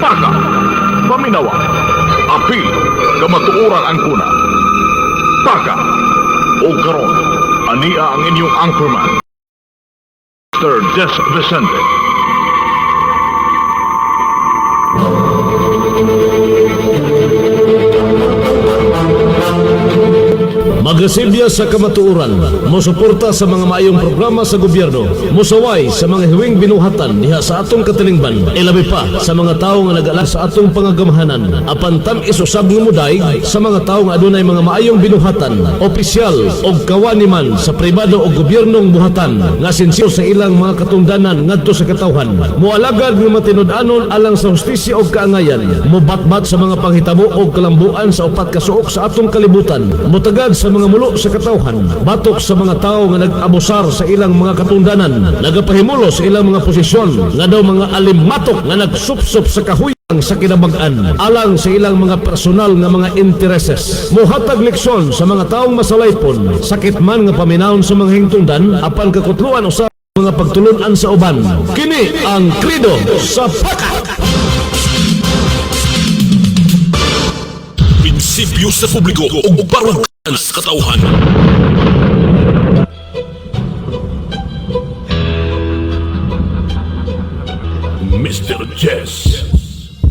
Paka, paminawa, apil, kamatuoran ang kuna. Paka, o karon, ania ang inyong anchorman, Mr. Des Vicente. Magasilya sa kamatuoran, mosuporta sa mga maayong programa sa gobyerno, musaway sa mga hiwing binuhatan diha sa atong katilingban, ilabi pa sa mga tawo nga nag-alala sa atong pangagamahanan, apan tam-isusab nga muday sa mga tawo nga adunay mga maayong binuhatan, opisyal o kawani man sa pribado o gobyernong buhatan nga sinsyo sa ilang mga katungdanan ngadto sa katawhan, mualagad nga matinud-anon alang sa hustisya o kaangayan, mubatbat sa mga panghitabo o kalambuan sa upat ka suok sa atong kalibutan, mutagad sa mga mulo sa katawhan, batok sa mga tao nga nag-abusar sa ilang mga katungdanan, nagapahimulo sa ilang mga posisyon, nga daw mga alimatok nga nagsupsup sa kahuyang sa kinabag-an, alang sa ilang mga personal nga mga intereses. Muhatag leksyon sa mga taong masalaypon, sakit man nga paminawon sa mga hingtungdan, apan kakutluan usa mga pagtulunan sa uban. Kini ang Krido sa Paka! Prinsipyo sa publiko o barangay sa katauhan. Mr. Jess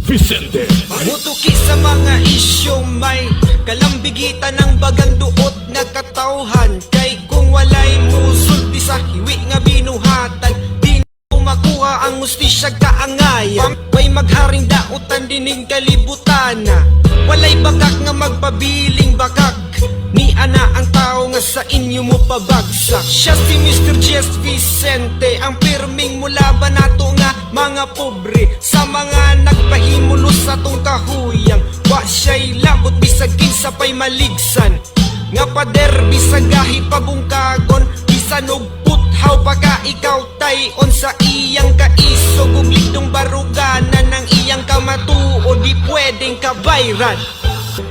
Vicente. Mutuki sa mga isyu may kalambigitan ng bagang duot nga katauhan. Kay kung walay musulti sa hiwi nga binuhatan, di na makuha ang mustisya kaangayan. May magharing dautan dining kalibutan na walay bakak nga magpabiling bakak. Ni ana ang tao nga sa inyo mo pabagsak. Siya si Mr. Jess Vicente, ang pirming mula ba nato nga mga pobre, sa mga nagpahimulo sa tong kahuyang. Wa siya'y labot bisag kinsa pa'y maligsan, nga pader bisag gahi pabungkagon, bisan og puthaw pagka ikaw tayon sa iyang kaisog ug ligdong baruganan ng iyang kamatuo, di pwedeng kabayran.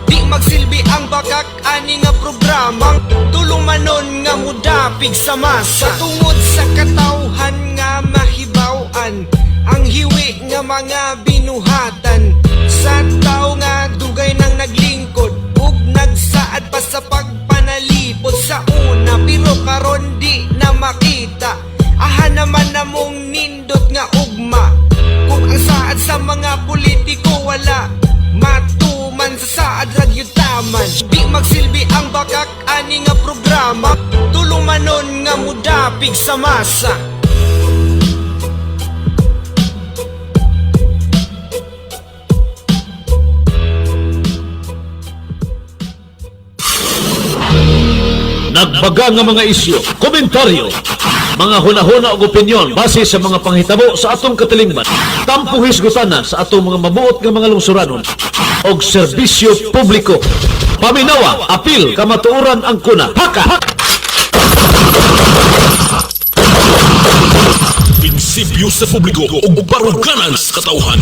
Di magsilbi ang bakak ani nga programang tulumanon nga mudapig sa masa, tungod sa katawhan nga mahibaw-an ang hiwi nga mga binuhatan sa tao nga dugay nang naglingkod ug nagsaad pa sa pagpanalipod sa una, pero karon di na makita. Aha naman namong nindot nga ugma kung ang saad sa mga politiko wala matuman sa saad ragyutaman. Di magsilbi ang bakak ani nga programa tulumanon nga mudapig sa masa. Nagbaga nga mga isyu, komentaryo, mga hunahuna o opinyon base sa mga panghitabo sa atong katilingban, tampo hisgutana sa atong mga mabuot nga mga lungsuranon o serbisyo publiko. Paminawa, apil, kamatuoran ang kuna. Paka! Prinsipyo sa publiko o barangay sa katauhan.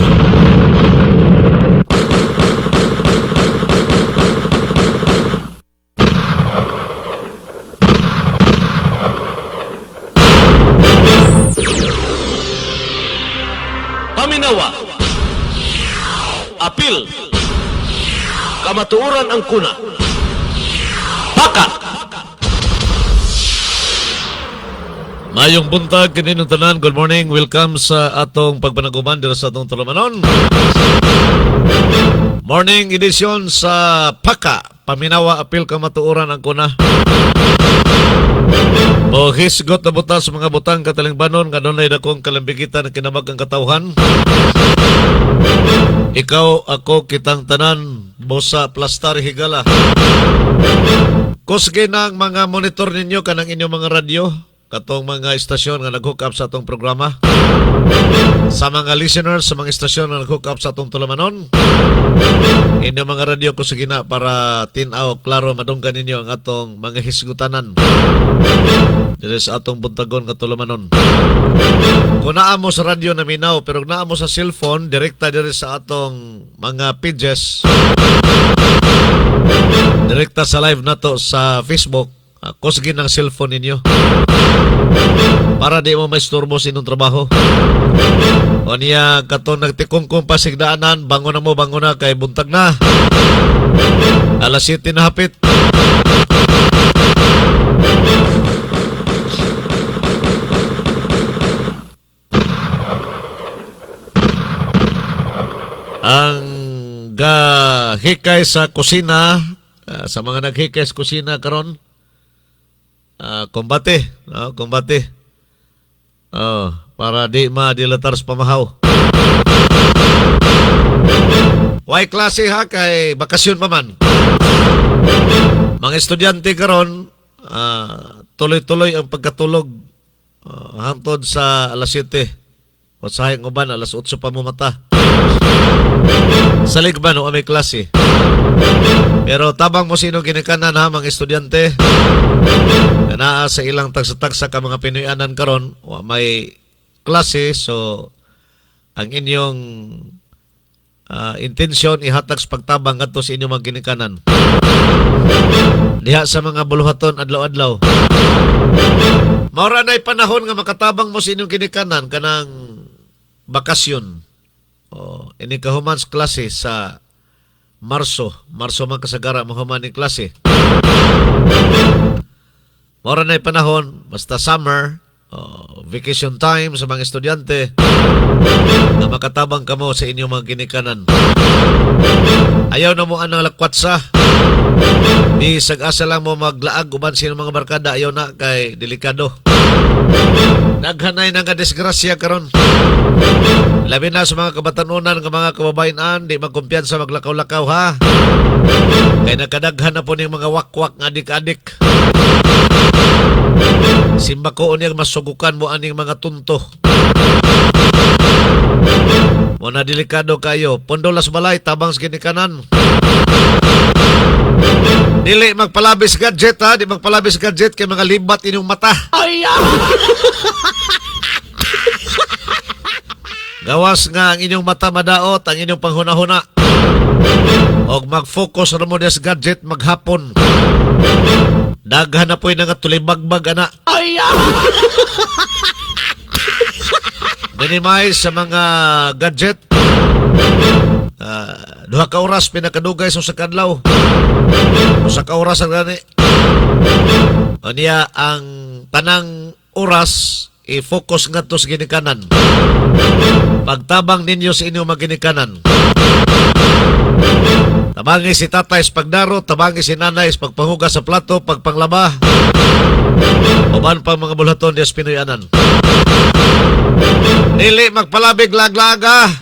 Paminawa, apil, kamatuoran ang kuna. Paka! Mayong buntag kaninong tanan, good morning, welcome sa atong pagpanaguman dito sa atong tulumanon. Morning edition sa Paka, paminawa, apil, kamatuoran ang kuna. O hisgot na butas mga butang katalingbanon nga doon ay dakong kalambigitan na kinamag ang katawhan. Ikaw, ako, kitang tanan, bosa, plastar, higala. Kusge na ang mga monitor ninyo kanang inyong mga radyo, katong mga istasyon nga nag-hook up sa atong programa. Sa mga listeners, sa mga istasyon nga nag-hook up sa atong tulumanon, inyong mga radyo kusge na para tinaw, klaro, madunggan ninyo ang atong mga hisgutanan dito sa atong buntagon nga tulumanon. Kung naa mo sa radyo na minaw, pero naa mo sa cellphone, direkta dito sa atong mga pages, direkta sa live na to sa Facebook, kusgin ang cellphone ninyo. para di mo maisturbo sa inyong trabaho. O niya katong nagtikong-kong pasigdaanan, bangon na kay buntag na. Alas 7 na hapit. Ang gahikay sa kusina, sa mga naghikay sa kusina karon, kumbate, kumbate. Para di madilatar sa pamahaw. Why klase ha, kay bakasyon pa man. Mga estudyante karon, tuloy-tuloy ang pagkatulog hangtod sa alas 7. O sa hayang uban, alas 8 pa mo mata. Salig ba no, may klase. Pero tabang mo sino ginikanan ha, mga estudyante. Naa sa ilang tagsa-tagsa ka mga Pinoyanan karon, may klase, so ang inyong intensyon ihatag sa pagtabang kadto sa inyong mga ginikanan. Diha sa mga buluhaton adlaw-adlaw. Maura na'y panahon nga makatabang mo sa inyong ginikanan kanang bakasyon. Ini kahumans klase sa Marso man kasagara mahuman ni klase. Maura na'y panahon, basta summer, vacation time sa mga estudyante, na makatabang ka mo sa inyong mga ginikanan. Ayaw na mo anang lakwatsa. Di sag-asa lang mo maglaag uban sino mga barkada, ayaw na kay delikado. Naghanay na nga disgrasya karon. Labi na sa mga kabatanunan ng mga kababayan, di magkumpiyansa maglakaw-lakaw ha. Kay nakadaghan na po ng mga wakwak nga adik-adik. Simba ko niyang masugukan mo aning mga tunto. Mo na delikado kayo. Pondolas balay, tabang sa ginikanan. Dili magpalabis gadget ha. Di magpalabis gadget kay mga libat inyong mata. Gawas nga ang inyong mata madaot, ang inyong panghuna-huna. Og mag-focus na mo sa gadget maghapon. Daghan na po yung nga tulibagbag, ana. Minimize sa mga gadget. 2 ka oras pinakadugay sa kadlaw. 2 ka oras ang gani. O niya ang tanang oras i-focus nga to sa ginikanan. Pagtabang ninyo sa inyong mga ginikanan. Tabangi si tatay sa pagdaro, tabangi si nanay sa pagpahugas sa plato, pagpanglaba. Uban pang mga bulaton di sa Pinoyanan. Dili magpalabig laglaga.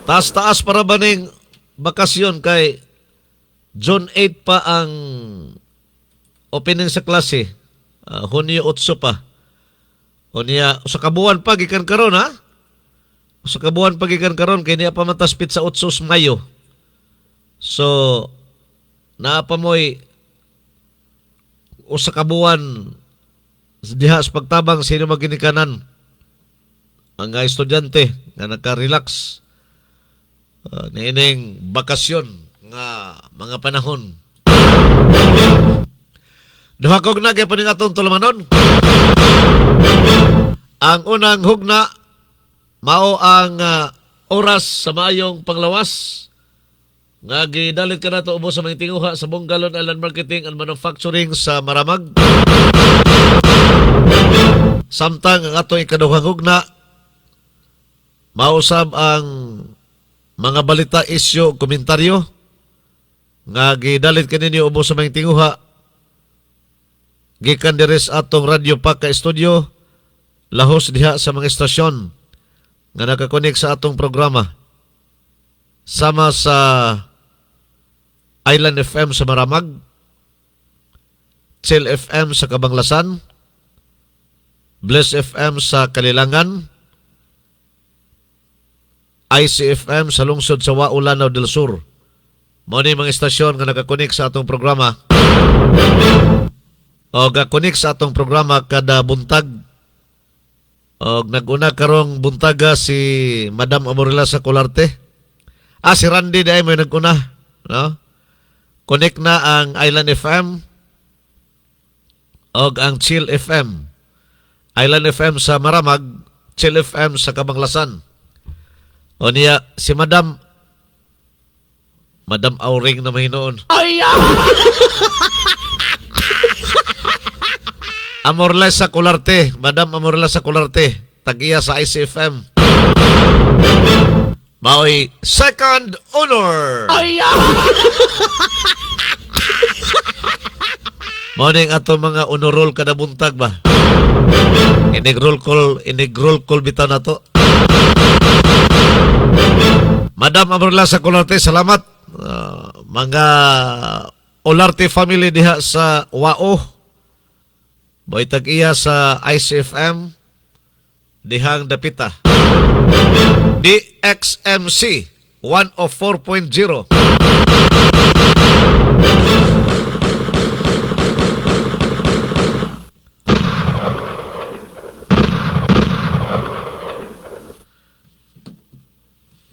Taas-taas para ba ning bakasyon kay June 8 pa ang opening sa klase. Hunyo 8 pa. O niya, sa kabuan pa gikan karon ha? Sa kabuan pa gikan karon kay niya pa mataspit sa 8 Mayo. So naa pa mo'y usa ka buwan diha sa pagtabang sino maginikanan ang nga estudyante nga naka-relax niining bakasyon nga mga panahon. Duha kog na kay paning atong tulumanon. Ang unang hugna mao ang oras sa maayong panglawas nga gidalit ka na ito ubos sa mga tinguha sa Bonggalon Island Marketing and Manufacturing sa Maramag. Samtang ang atong ikaduhang hugna mausab ang mga balita, isyu, komentaryo nga gidalit kaninyo ubos sa mga tinguha gikan diri sa atong Radio Paka Studio lahos diha sa mga estasyon nga nakakonek sa atong programa sama sa Island FM sa Maramag, Chill FM sa Kabanglasan, Bless FM sa Kalilangan, ICFM sa lungsod sa Wao, Lanao del Sur. Mao ni mga estasyon nga nakakonek sa atong programa. O gakonek sa atong programa kada buntag Og naguna karong buntaga si Madam Amorela sa Colarte. Si Randy dahil may naguna, no? Connect na ang Island FM og ang Chill FM. Island FM sa Maramag, Chill FM sa Kabanglasan. O niya, si Madam Auring na mahinoon. Amorles sa Colarte, Madam Amorles sa Colarte, tag-iya sa ICFM. Mao'y second honor. Morning ato mga honor roll kada buntag ba? Inig roll call bitaw na to. Madam Amorla sa Colarte, salamat. Mga Olarte family diha sa Wao. Boy tag-iya sa ICFM dihang dapita. DXMC 104.0.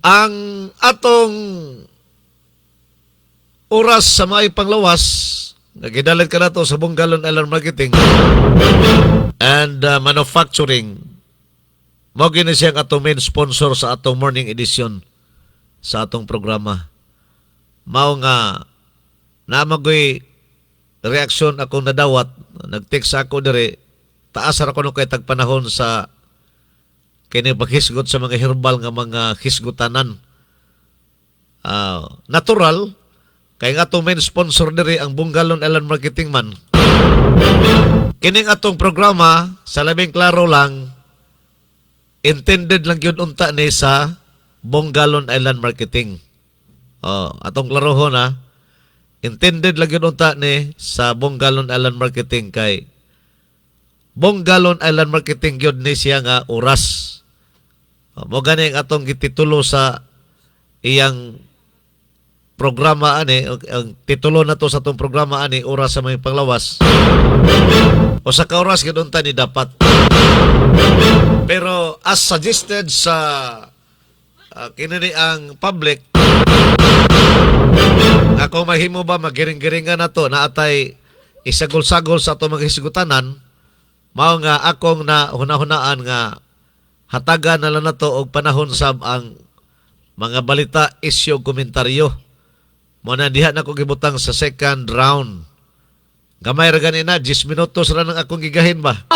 Ang atong oras sa may panglawas, nagidalit ka na to sa Bungalon Island Marketing and Manufacturing. Mao gini siyang atong main sponsor sa atong morning edition sa atong programa. Mao nga namagoy reaksyon akong nadawat, nag-text ako dire, taas ra ko no kay tagpanahon sa kini paghisgot sa mga herbal nga mga hisgutanan. Natural kay nga atong main sponsor diri ang Bungalon Island Marketing man. Kining atong programa sa labing klaro lang intended lang yun unta ni sa Bungalon Island Marketing. Atong klarohon na intended lang yun unta ni sa Bungalon Island Marketing kay Bungalon Island Marketing yun ni siya nga oras. Mo gani ang atong gititulo sa iyang programa ani, ang titulo na to sa atong programa ani, oras sa mga panglawas. O sa kaoras gidunta ni dapat. Pero as suggested sa kinini ang public, ako mahimo ba magiring-giringan na to na atay isagol-sagol sa atong mga hisgutanan, mao nga akong na hunahunaan nga hatagan na lang na to og panahon sab ang mga balita, isyu, komentaryo. Muna diha na ko gibutang sa second round. Gamay ra ganina 10 minutos ra nang akong gigahin ba.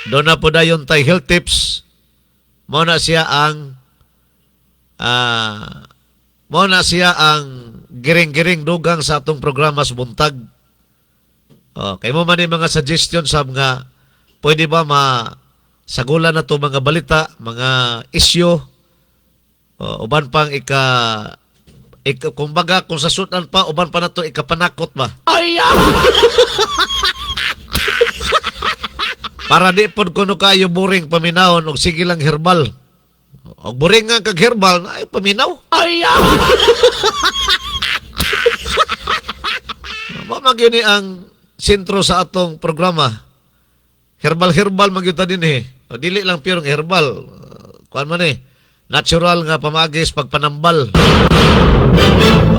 Doon na po dayon tay health tips. Muna siya ang giring-giring dugang sa atong programa sa buntag. Kay mo man mga suggestion sab nga pwede ba sagulan na to mga balita, mga isyu, uban pang kumbaga kung sa sutan pa, uban pa na to ikapanakot ba? Para di pod kuno kayo boring paminawon og sige lang herbal. Og boring nga kag herbal, ay paminaw. Mamagyo ni ang sentro sa atong programa. Herbal magyuta din O dili lang pure herbal. Kuan man natural nga pamagis pagpanambal.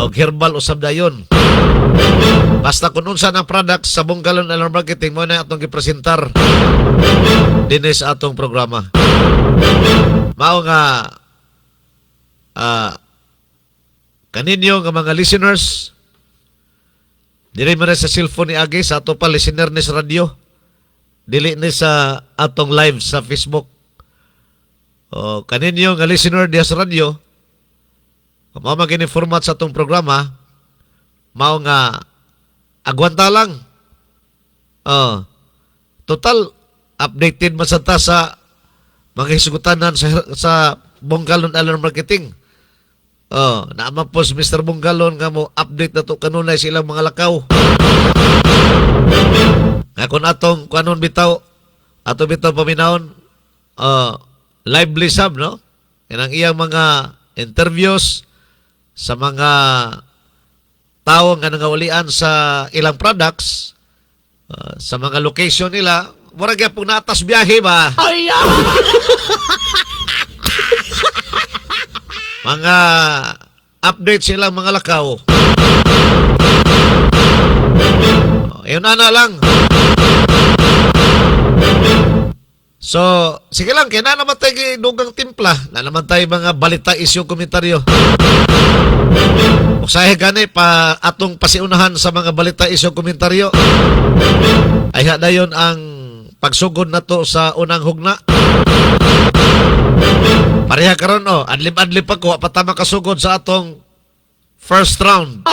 O herbal usab dayon. Basta kung unsa ang product sa Bungalon Island Marketing mo na atong gipresentar dinhi sa atong programa. Mao nga kaninyo nga mga listeners, dili man sa cellphone ni Agi, sa ato pa listener ni sa radio, dili ni sa atong live sa Facebook. Kaninyo nga listener diya sa radio, mao magini format sa atong programa, mao nga agwanta lang. Total updated masanta sa mga hisgutanan sa Bungalon Island Marketing. Naamang po si Mr. Bungalon nga mo update na to kanunay silang mga lakaw. Nga kung atong kanon bitaw, ato bitaw paminahon, lively sab, no? Yan ang iyang mga interviews sa mga tao nga nangaulian sa ilang products, sa mga location nila, mura gyud pug natas biyahe ba. Mga update silang mga lakaw. Yun na lang. So, sige lang, kaya na naman tayo dugang timpla. Na naman tayo mga balita, isyu, komentaryo. Usahe gani pa atong pasiunahan sa mga balita, isyu, komentaryo. Ay hada yun ang pagsugod na to sa unang hugna. Pareha karon adlib-adlib pa ko, patama kasugod sa atong first round.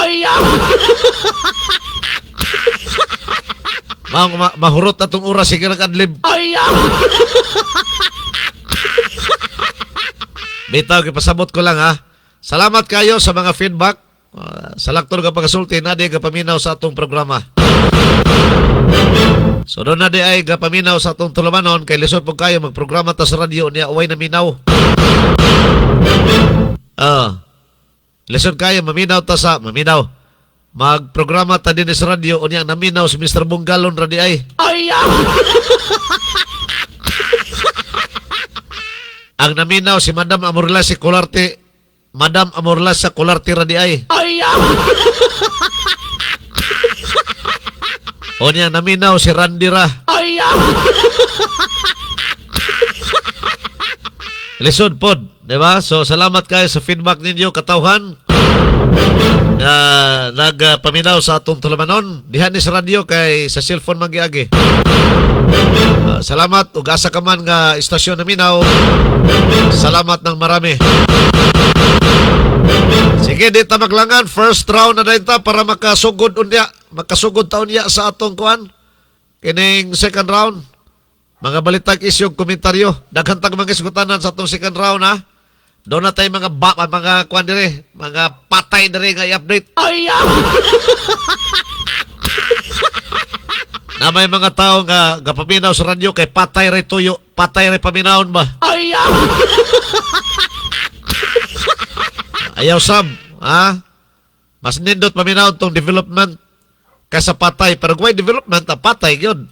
Mahurot na itong oras, sige nag-adlib. Bitaw, pasabot ko lang ha. Salamat kayo sa mga feedback. Sa laktor ka pagkasulti, na di ka paminaw sa atong programa. So doon na di ay ka paminaw sa atong tulumanon, kay lisod po kayo magprograma ta sa radyo niya, uway na minaw. Lisod kayo, maminaw ta sa, maminaw. Magprograma ta din sa radyo, unyang naminaw si Mr. Bunggalon radi ay. Ang naminaw si Madam Amorla si Colarte, Madam Amorla sa Colarte radi ay. Unyang naminaw si Randira. Lisod pod, di ba? So salamat kayo sa feedback ninyo, katawhan. Nagpaminaw sa atong tulumanon dihan ni sa radyo kay sa cellphone magiagi. Salamat ug asa ka man nga istasyon na minaw. Salamat ng marami. Sige, di ta maglangan, first round na dayta para makasugod taon niya sa atong kuan kining second round. Mga balitag, isyu, komentaryo, daghan tag mga isgutanan sa atong second round ha. Doon na tayo mga kuan dire, mga patay dire nga i-update. Na may mga tao nga gapaminaw sa radyo kay patay ray tuyo, patay ray paminawon ba? Ayaw sab, ha? Mas nindot paminawon tong development kaysa patay, pero kung may development, patay yun.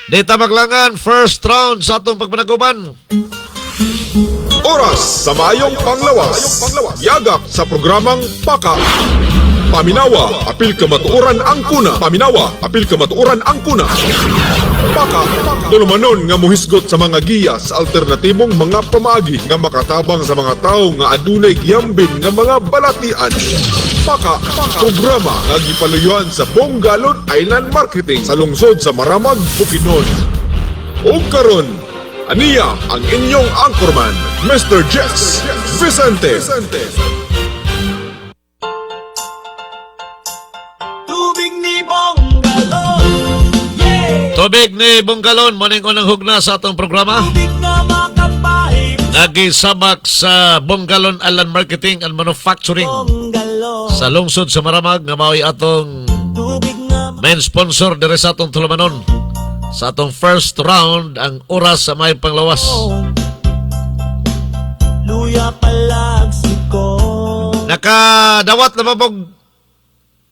Dita maglangan, first round sa atong pagpanaguban. Oras sa mayong panglawas. Yagap sa programang Paka. Paminawa, apil ka matuuran ang kuna. Paminawa, apil ka matuuran ang kuna. Paka, tulumanon nga muhisgot sa mga giya sa alternatibong mga pamaagi nga makatabang sa mga tao nga adunay giyambin nga mga balatian. Paka, programa nga gipaluyuan sa Bongalon Island Marketing sa lungsod sa Maramag, Bukidnon. O karon, aniya ang inyong anchorman, Mr. Jess Vicente. Tubig ni Bunggalon, maning unang hugna sa atong programa. Nagisabak sa Bunggalon Island Marketing and Manufacturing sa lungsod sa Maramag nga mao'y atong main sponsor dire sa atong tulumanon. Sa atong first round, ang oras sa may panglawas. Nakadawat na mabog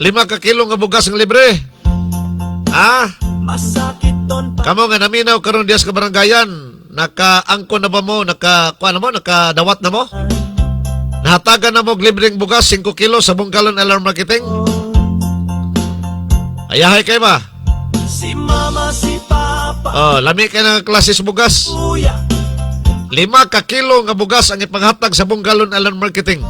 5 ka kilo nga bugas ng libre. Kamo nga naminaw karon dias ka barangayan, nakaangko na ba mo, nakadawat na mo? Nahatagan na mo libreng bugas 5 kilo sa Bunggalon Island Marketing. Ayahay kay ba? Si mama, si papa. Lami kay nga klases bugas. 5 ka kilo nga bugas ang ipanghatag sa Bunggalon Island Marketing.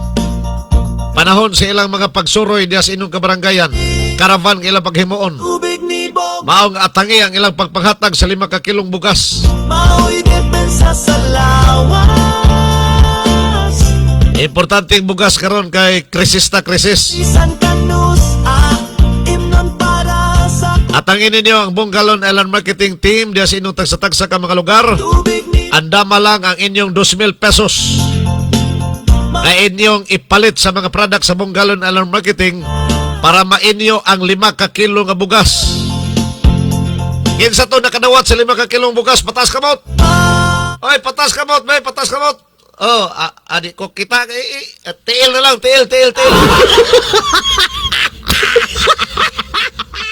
Panahon sa ilang mga pagsuroy dias inyong kabarangayan, karavan nga ilang paghimuon. Maong atangi ang ilang pagpanghatag sa 5 ka kilong bugas. Mao'y depensa sa lawas. Importante ang bugas karon kay krisis na krisis. Isan kanus, imnon para sa Atangin ninyo ang Bunggalon Island Marketing Team diya sa inyong tagsa-tagsa ka mga lugar. tubig ni Andama lang ang inyong 2,000 pesos na inyong ipalit sa mga product sa Bunggalon Island Marketing para mainyo ang 5 ka kilo nga bugas. Kinsa to nakadawat sa 5 ka kilong bugas, patas kamot. Oy, patas kamot, bay, patas kamot. Adi ko kita, tiil na lang, tiil.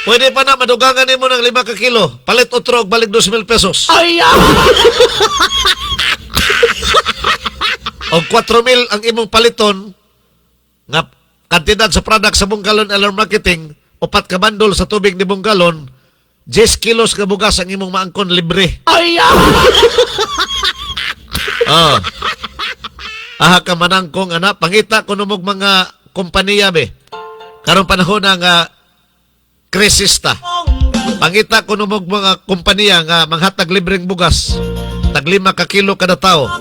Pwede pa na madugangan mo ng 5 ka kilo. Palit utrog, balik 2,000 pesos. O 4,000 ang imong paliton nga kantidad sa product sa Bunggalon Alarm Marketing, 4 ka bandol sa tubig ni Bunggalon, 10 kilos ka bugas ang imong maangkon libre. Aha ka manangkong ana, pangita ko numog mga kompanya be. Karong panahon nga krisista. Pangita ko numog mga kompanya nga manghatag libreng bugas. Tag 5 ka kilo kada tao.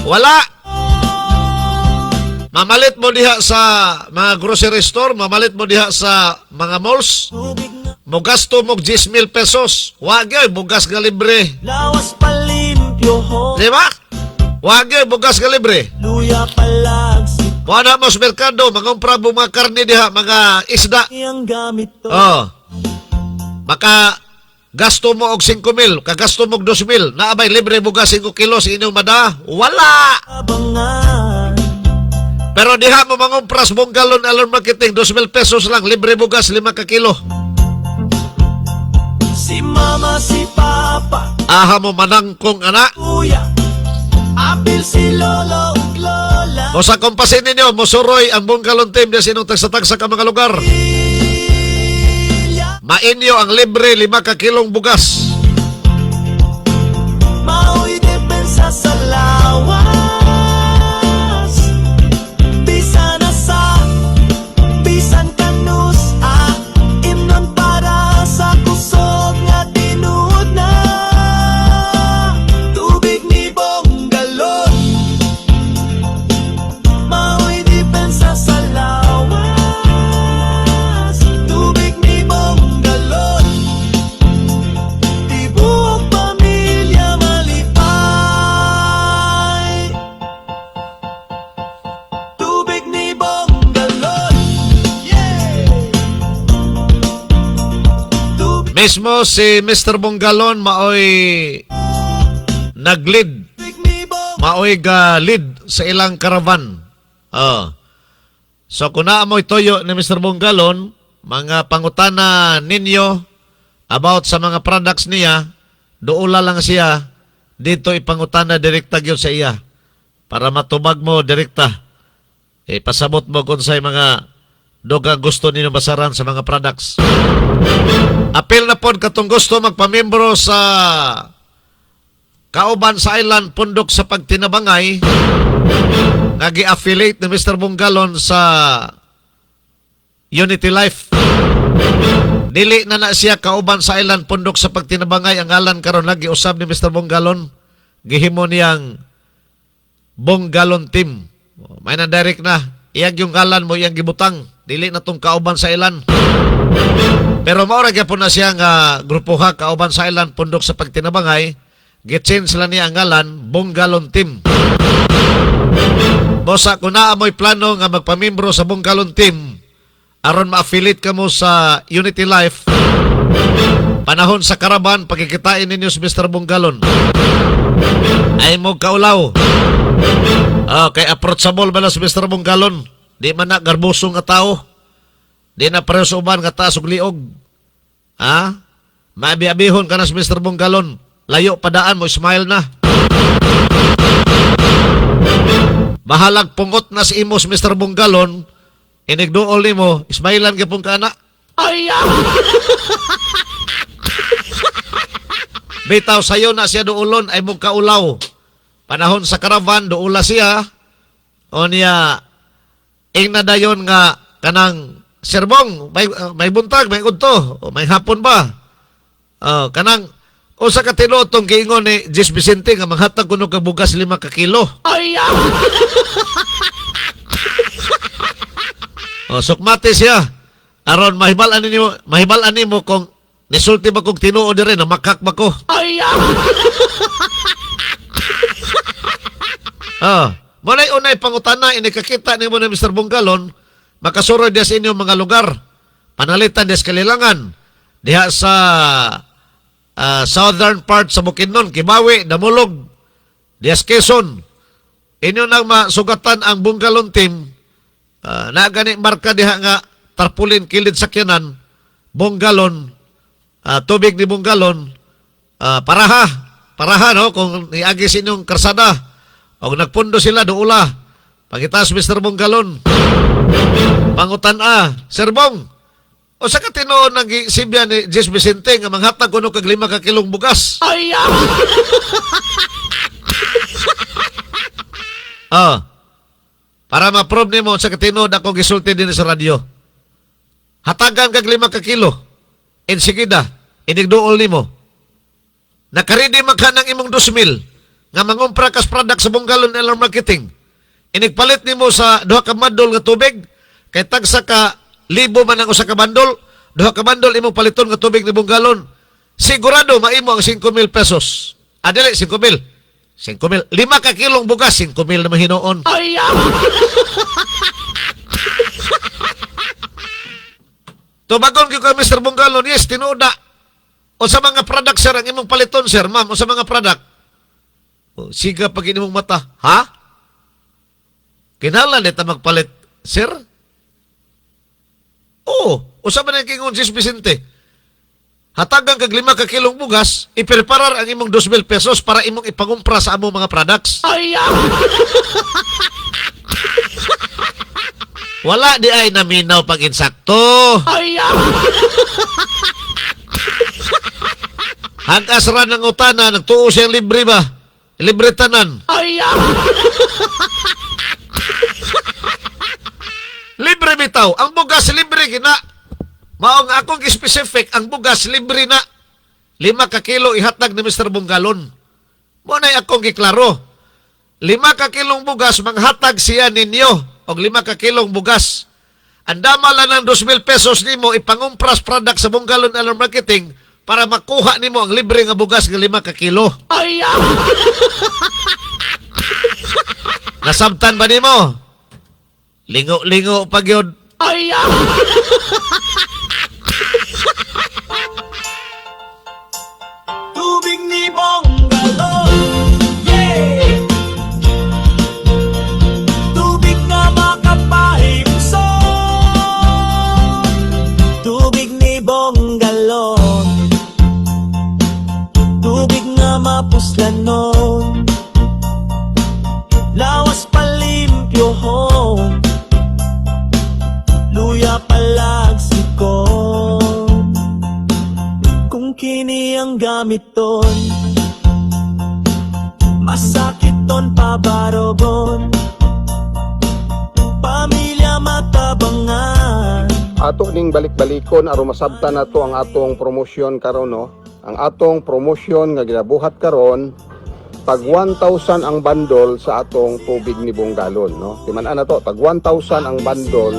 Wala. Mamalit mo diha sa mga grocery store, mamalit mo diha sa mga malls. Mugasto mo 10,000 pesos. Wag yoy, bugas ka libre. Lawas palimpyo ho. Di ba? Wag yoy, bugas ka libre. Luya palagsi. Wala mo sa merkado, mangumpra mo mga karne diha, mga isda. Ang gamit to. Maka gasto mo og 5,000, kagasto mo og 2,000, naabay libre bugas 5 kilo sa inyong mada. Wala! Abangan. Pero diha mo mangumpra sa Bunggalon Alarm Marketing, 2,000 pesos lang, libre bugas 5 ka kilo. Si mama, si papa. Aha mo manangkong ana. Kuya. Apil si lolo ug lola. O sa kompasin ninyo, musuroy ang Bunggalon team na sinong tagsa-tagsa ka mga lugar. Mainyo ang libre 5 ka kilong bugas. Mao'y depensa sa lawas. Bisan na sa bisan kanus imnon para sa kusog nga tinuod na. Tubig ni Bunggalon. Mao'y depensa sa lawas. Tubig ni Bunggalon. Di buong pamilya malipay. Tubig ni Bunggalon. Yeah. Tubig Mismo si Mr. Bunggalon maoy nag-lead, ni Bunggalon. maoy lead sa ilang karavan. So kung naamoy toyo ni Mr. Bunggalon, mga pangutana ninyo about sa mga products niya, doula lang siya, dito ipangutana direkta gyud sa iya. Para matubag mo direkta. Pasabot mo kung sa'y mga dogang gusto ninyo basaran sa mga products. Apil na po katong gusto magpamembro sa Kauban sa Island Pundok sa Pagtinabangay, nag-i-affiliate ni Mr. Bunggalon sa Unity Life. Dili na siya Kauban sa Island Pundok sa Pagtinabangay, ang ngalan karon lagi usab ni Mr. Bunggalon, gihimo niyang Bunggalon Team. May na direct na, iyang yung ngalan mo, iyang gibutang, dili na tong Kauban sa Island. Pero maura gyapon na siya nga grupo ha, Kauban sa Island Pundok sa Pagtinabangay, gitchange lang niya ang ngalan, Bunggalon Team. Bosa, kung naamoy plano nga magpamimbro sa Bunggalon Team, aron ma-affiliate ka mo sa Unity Life, panahon sa karaban, pagkikitain ninyo si Mr. Bunggalon, ay mo kaulaw. Kay approachable ba na si Mr. Bunggalon? Di man na garbusong nga tao. Di na pareho sa uban nga taas ug liog. Maabi-abihon ka na si Mr. Bunggalon. Layo padaan mo, smile na. Bahalag pungot na si imos Mr. Bunggalon, inigduol ni mo, ismailan ka pong kana. Bitaw sayo na siya duulon ay mong kaulaw. Panahon sa karavan, duula siya. O niya, ing na dayon nga kanang serbong, may buntag, may udto, o may hapon ba? Kanang, o sa katinotong kiingon ni Jis Vicente nga manghatag kuno ka bugas 5 ka kilo. Sukmati siya. Aron mahibalan nimo kung nisulti ba kong tinuod rin na makak ba ko. Muna'y unay pangutana, inikakita ni mo ni Mr. Bunggalon, makasuro diya sa inyong mga lugar. Panalitan diya sa Kalilangan. Diha sa southern part sa Bukidnon, Kibawi, Damulog, diya sa Quezon. Inyo nang masugatan ang Bunggalon Team, na gani marka diha nga tarpulin kilid sakyanan, bonggalon, tubig ni bonggalon, paraha no, kung iagi sa inyong karsada, o nagpundo sila doula, pagitas Mr. Bonggalon, pangutan Sir Bong, o sa katinoon ng sibya ni Jess Vicente nga manghatag kuno kag 5 ka kilong bugas. Para ma-prove nimo sa katinood ako gisulti din sa radyo. Hatagan kag 5 ka kilo. Ensigida, inigduol nimo. Nakaredy man ka ng imong 2,000 nga mangumpra kas product sa Bonggalon LR Marketing. Inigpalit nimo sa 2 ka bandol nga tubig kay tagsa ka libo man ang usa ka bandol, 2 ka bandol imong paliton nga tubig ni Bonggalon. Sigurado maimo ang 5,000 pesos. Dili 5,000. 5,000. 5 ka kilong bugas, 5,000 na mahinoon. Tubagon ko kay Mr. Bonggalon, yes, tinuda. O sa mga product, sir, ang imong paliton, sir, ma'am, o sa mga product. O, siga pag inimong mata. Ha? Kinala nita magpalit, sir? Oo. O sa man ang kingon Jess Vicente? Hatagang kag 5 ka kilong bugas, ipreparar ang imong 2,000 pesos para imong ipangumpra sa among mga products. Wala di ay naminaw pag insakto. Hangkas ra ng utana, nagtuo siyang libre ba? Libre tanan. Libre bitaw. Ang bugas libre gina. Maong akong specific, ang bugas libre na. 5 ka kilo ihatag ni Mr. Bonggalon. Muna'y akong giklaro. 5 ka kilong bugas, manghatag siya ninyo. Og 5 ka kilong bugas. Ang damala ng 2,000 pesos nimo ipangumpras product sa Bonggalon LR Marketing para makuha nimo ang libre nga bugas nga 5 ka kilo. Nasabtan ba nimo? Lingo-lingo pag yun. Tubig ni Bonggalon, yeah. Tubig na makapahimso. Tubig ni Bonggalon, tubig na mapuslanon. Lawas palimpyohon, luya palagsikon. Kung kini ang gamiton, masakit ton pabarogon. Pamilya matabangan. Ato ning balik-balikon aron masabtan nato ang atong promosyon karon no. Ang atong promosyon nga ginabuhat karon tag 1,000 ang bandol sa atong tubig ni Bonggalon no. Timan-an na to, tag 1,000 ang bandol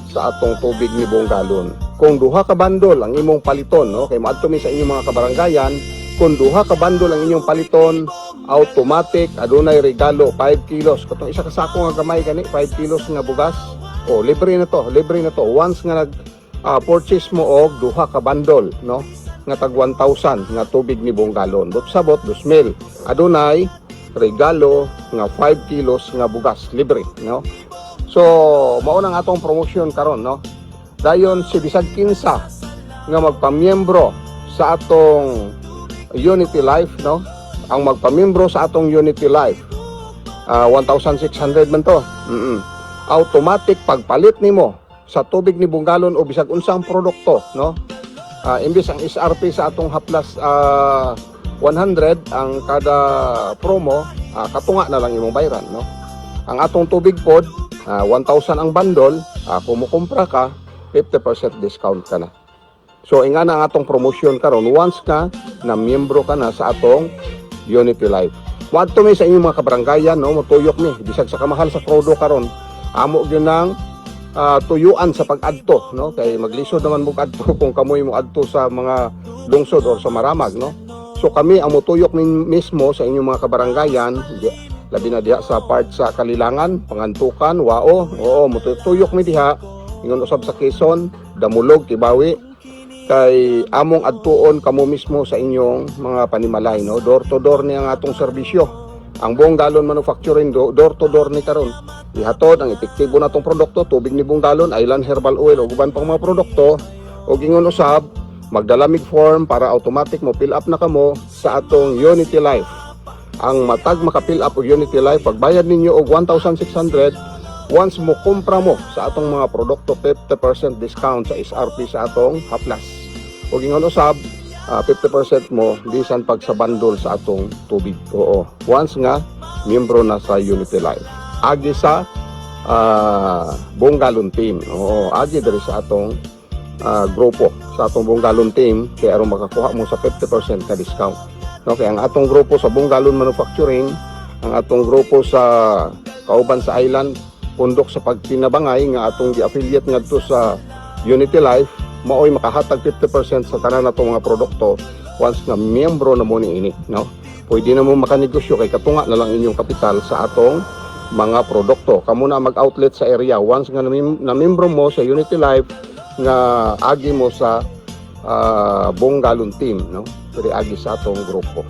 sa atong tubig ni Bonggalon. Kung 2 ka bandol ang imong paliton no, kay maadto mi sa inyong mga kabaranggayan, kung 2 ka bandol ang inyong paliton, automatic adunay regalo 5 kilos. Katong isa ka sako nga gamay gani 5 kilos nga bugas. O libre na to, libre na to. Once nga nag purchase mo og 2 ka bandol no, nga tag 1,000 nga tubig ni Bonggalon. Dot sabot 2,000. Adunay regalo nga 5 kilos nga bugas libre no. So mao nang atong promotion karon no. Dayon si bisag kinsa nga magpamiyembro sa atong Unity Life no. Ang magpamiyembro sa atong Unity Life 1,600 man to. Automatic pagpalit nimo sa tubig ni Bonggalon o bisag unsang produkto no. Imbis ang SRP sa atong haplas 100 ang kada promo, katunga na lang imong bayran no. Ang atong tubig pod 1,000 ang bandol, kung mukumpra ka 50% discount ka na. So ingana ang atong promotion karon once ka na miyembro ka na sa atong Unity Life. Moadto mi sa inyong mga kabaranggayan no, motuyok mi bisag sa kamahal sa product karon. Amo gyud nang tuyuan sa pag-adto no, kay maglisod naman mo adto kung kamoy mo adto sa mga lungsod or sa maramag no. So kami ang motuyok mismo sa inyong mga kabaranggayan, labi na diha sa part sa Kalilangan, Pangantukan, Wao. Oo, motuyok mi diha ingon usab sa Quezon, Damulog, Kibawi. Kay among adtuon kamo mismo sa inyong mga panimalay no. Door to door ni ang atong serbisyo. Ang Bonggalon Manufacturing door to door ni karon. Ihatod ang epektibo natong produkto, tubig ni Bonggalon, Island Herbal Oil o uban pang mga produkto O gingon usab, magdalamig form para automatic mo fill up na kamo sa atong Unity Life. Ang matag maka-fill up og Unity Life, pagbayad ninyo og 1,600, once mo kumpra mo sa atong mga produkto, 50% discount sa SRP sa atong haplas. O gingon usab, 50% mo bisan pag sa bundle sa atong tubig. Oo, once nga miyembro na sa Unity Life. Agi sa Bonggalon team. Oo, agi diri sa atong grupo, sa atong Bonggalon team, kaya aron makakuha mo sa 50% ka discount. No, kaya ang atong grupo sa Bonggalon Manufacturing, ang atong grupo sa Kauban sa Island, pundok sa pagtinabangay nga atong gi-affiliate ngadto sa Unity Life, maoy makahatag 50% sa tanan natong mga produkto once nga miyembro na mo niini, no? Pwede na mo makanegosyo kay katunga na lang inyong kapital sa atong mga produkto. Kamo na mag-outlet sa area once nga na miyembro mo sa Unity Life nga agi mo sa Bonggalon team, no? Pwede agi sa atong grupo.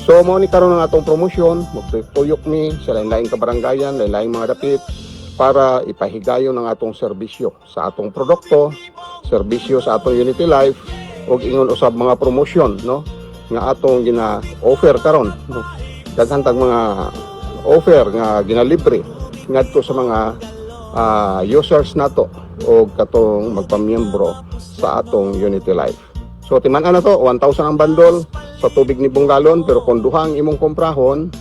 So mo ni karon ang atong promosyon, magtuyok mi sa lain-laing kabarangayan, lain-laing mga dapit para ipahigayon ang atong serbisyo sa atong produkto, serbisyo sa atong Unity Life, ug ingon usab mga promosyon, no, nga atong gina-offer karon, no. Daghan tag mga offer nga ginalibre ngadto sa mga users nato o katong magpamiyembro sa atong Unity Life. So timan-an na to, 1,000 ang bundle sa tubig ni Bonggalon, pero kung duha ang imong komprahon,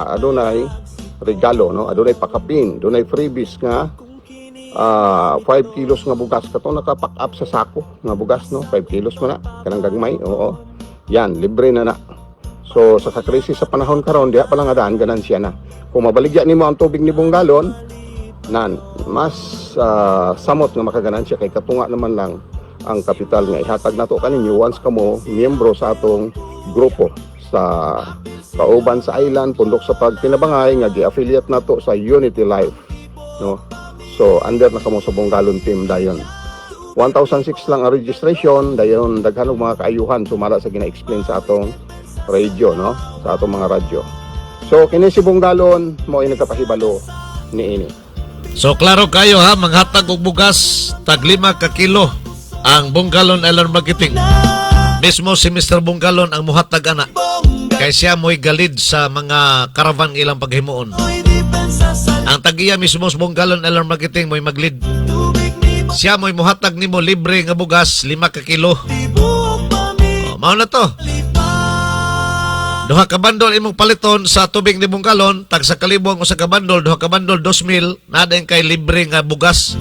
adunay regalo, no? Adunay pakapin, adunay freebies nga 5 kilos nga bugas katong naka-pack up sa sako nga bugas, no? 5 kilos man na kanang gagmay. Oo. Yan, libre na na. So sa kakrisis sa panahon karon, diha pa lang adaan ganansya na. Kung mabaligya nimo ang tubig ni Bonggalon, nan mas samot nga makaganansya kay katunga naman lang ang kapital nga ihatag nato kaninyo once kamo miyembro sa atong grupo sa Kauban sa Island, pundok sa pagtinabangay nga gi-affiliate nato sa Unity Life, no? So under na kamo sa Bonggalon team dayon. 1,006 lang ang registration, dayon daghan og mga kaayuhan sumala sa gina-explain sa atong radio, no? Sa atong mga radyo. So kini si Bonggalon mo ay nagkapahibalo niini. So klaro kayo ha, manghatag og bugas tag 5 ka kilo ang Bonggalon Island Marketing. Mismo si Mr. Bonggalon ang muhatag ana. Kay siya mo'y galid sa mga caravan ilang paghimuon. Ang tagiya mismo sa Bonggalon Island Marketing mo'y maglid. Siya mo'y muhatag nimo libre nga bugas 5 ka kilo. Mao na to. Duha ka bandol imong paliton sa tubig ni Bonggalon, tag sa kalibong usa ka bandol, duha ka bandol 2,000, nadayon kay libre nga bugas.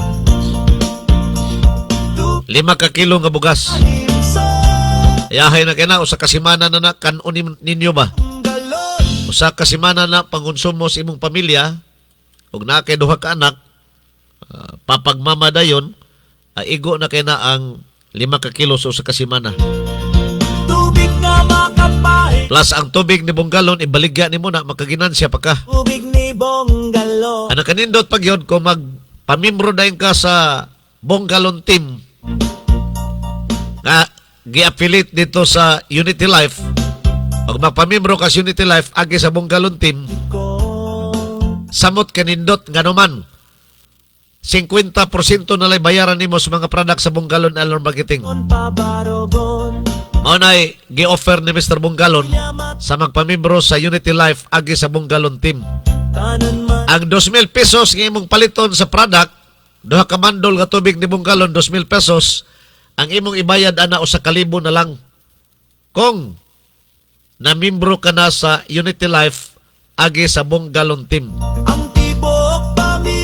5 ka kilo nga bugas. Ayahay na kina, usa ka semana na kanunin ninyo ba? Usa ka semana na pangonsumo sa imong pamilya, ug na kay duha ka anak, papagmama dayon, igo na kina ang 5 ka kilo sa usa ka semana. Tubig na makapahit, Plus ang tubig ni Bonggalon, ibaligya ni mo na, makaginansya pa ka. tubig ni Bonggalon. Ano kanindot pag yun, kung magpamimbro dayon ka sa Bonggalon team, nga gi-affiliate dito sa Unity Life, pag magpamimbro ka sa Unity Life agi sa Bonggalon team, samot kanindot nga naman 50% na lay bayaran nimo sa mga product sa Bonggalon Island Marketing. Pabarogon, Mao nay gi-offer ni Mr. Bonggalon sa magpamimbro sa Unity Life agi sa Bonggalon team. tanan man Ang 2,000 pesos nga imong paliton sa product, duha ka mandol nga tubig ni Bonggalon, 2,000 pesos, ang imong ibayad ana usa ka libo na lang. Kung namimbro ka na sa Unity Life agi sa Bonggalon team. ang tibok pami.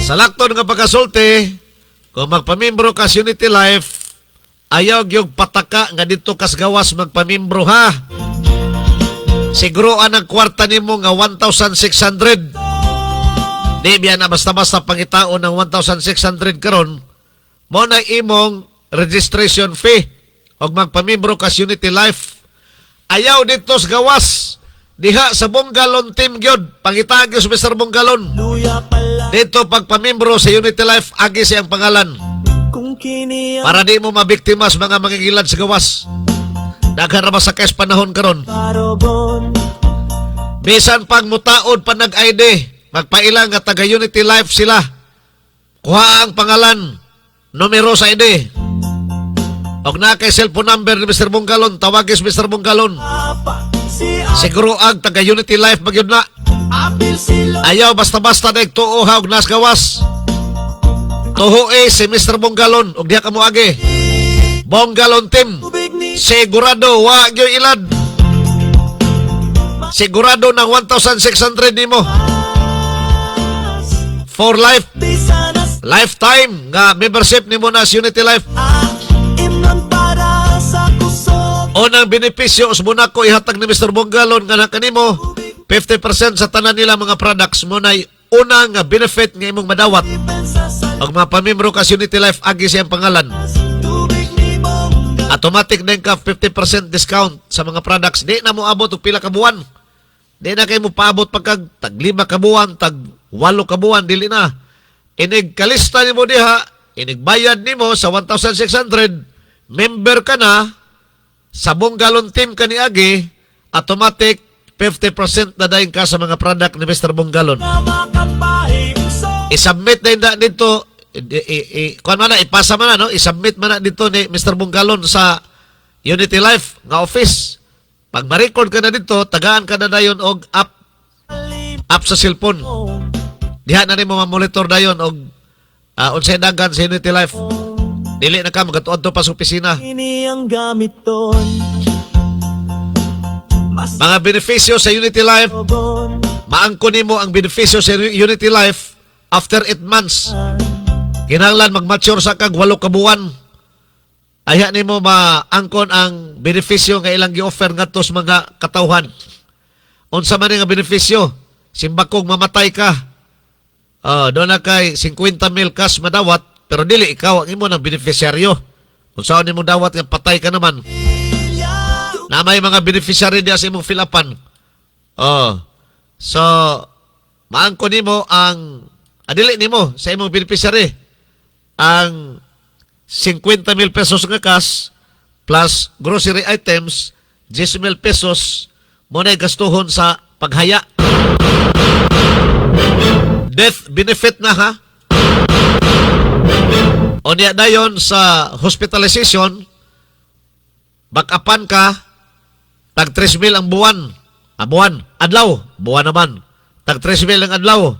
Sa lakton nga pagkasulti, kung magpamimbro ka sa Unity Life, ayaw gyud pataka nga dito kas gawas magpamimbro ha. Siguro ang kwarta nimo nga 1,600. Di biya na basta-basta pangitaon ng 1,600 karon. Mo na imong registration fee og magpamimbro ka sa Unity Life. Ayaw dito sa gawas. Diha sa Bonggalon team gyud. Pangitagi sa Mr. Bonggalon. Luya pala Dito pagpamimbro sa Unity Life agi siyang pangalan. kung kini ang Para di mo mabiktima sa mga mangingilad sa gawas. Daghan ra ba sa kes panahon karon? Barogon. Bisan pag mutaod pa nag-ID, magpailang nga taga Unity Life sila. Kuha ang pangalan. numero sa ID. Og na kay cellphone number ni Mr. Bunggalon, tawagis Mr. Bunggalon. Siguro ang taga Unity Life magyud na. Apil si Lolo Ayaw basta-basta na tuo ha og nas gawas. Tuho si Mr. Bunggalon og diha kamo agi. Bunggalon team. Tubig ni Sigurado wa gyud ilad. Sigurado ng 1,600 nimo. For life, Di sana sa lifetime nga membership nimo na sa Unity Life. imnon para sa kusog. Unang benepisyo sa muna ko ihatag ni Mr. Bunggalon nga na kanimo 50% sa tanan nila mga products mo na unang nga benefit nga imong madawat. Pensa sa Pag mapamembro ka sa Unity Life, agi siyang pangalan. tubig ni Bong. Automatic din ka 50% discount sa mga products. Di na mo abot og pila ka buwan. Di na kayo mo paabot pagkag tag 5 ka buwan, tag 8 ka buwan, dili na. Inig kalista ni mo diha, inig bayad ni mo sa 1,600, member ka na, sa Bunggalon team ka ni Agi, automatic 50% na dahin ka sa mga product ni Mr. Bunggalon. Na makapahing so. I-submit na dito, kuan man na, ipasa man na, no? I-submit man na dito ni Mr. Bunggalon sa Unity Life nga office. Pag ma-record ka na dito, tagaan ka na dayon og app sa cellphone. Diha na rin mo ma-monitor dayon og unsay dagan sa Unity Life. Dili na ka magatuad to pa sa opisina. Ini ang gamit doon. Mas Mga benepisyo sa Unity Life, bon. maangko nimo ang benepisyo sa Unity Life after 8 months. Kinahanglan mag-mature sa kag 8 ka buwan. Aya nimo maangkon ang benepisyo nga ilang gi-offer ngadto sa mga katawhan. Unsa man nga benepisyo? Simbakog mamatay ka. Doon na kay 50,000 cash madawat, pero dili ikaw ang imo ng beneficiaryo. Kung saan nimo dawat nga patay ka naman. Na may mga beneficiary diya sa imong filapan. So, maangko nimo ang adili nimo sa imong beneficiary ang 50,000 pesos nga cash plus grocery items 10,000 pesos mo na gastuhon sa paghaya. Death benefit na ha. O niya dayon sa hospitalization, backupan ka, tag 3,000 ang buwan. Buwan. Adlaw. Buwan naman. Tag 3,000 ang adlaw.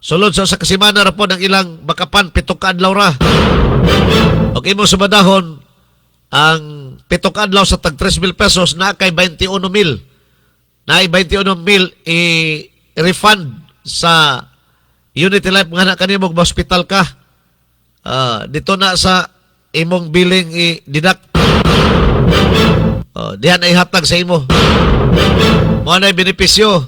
Sulod sa kasimana ra po ng ilang backupan, 7 ka adlaw ra. O imo subadahon, ang 7 ka adlaw sa tag 3,000 pesos na kay 21,000. Na 21,000 i-refund sa Unity Life nga na kanimo hospital ka. Dito na sa imong billing i-deduct. Diyan ay hatag sa imo. Mo na benepisyo.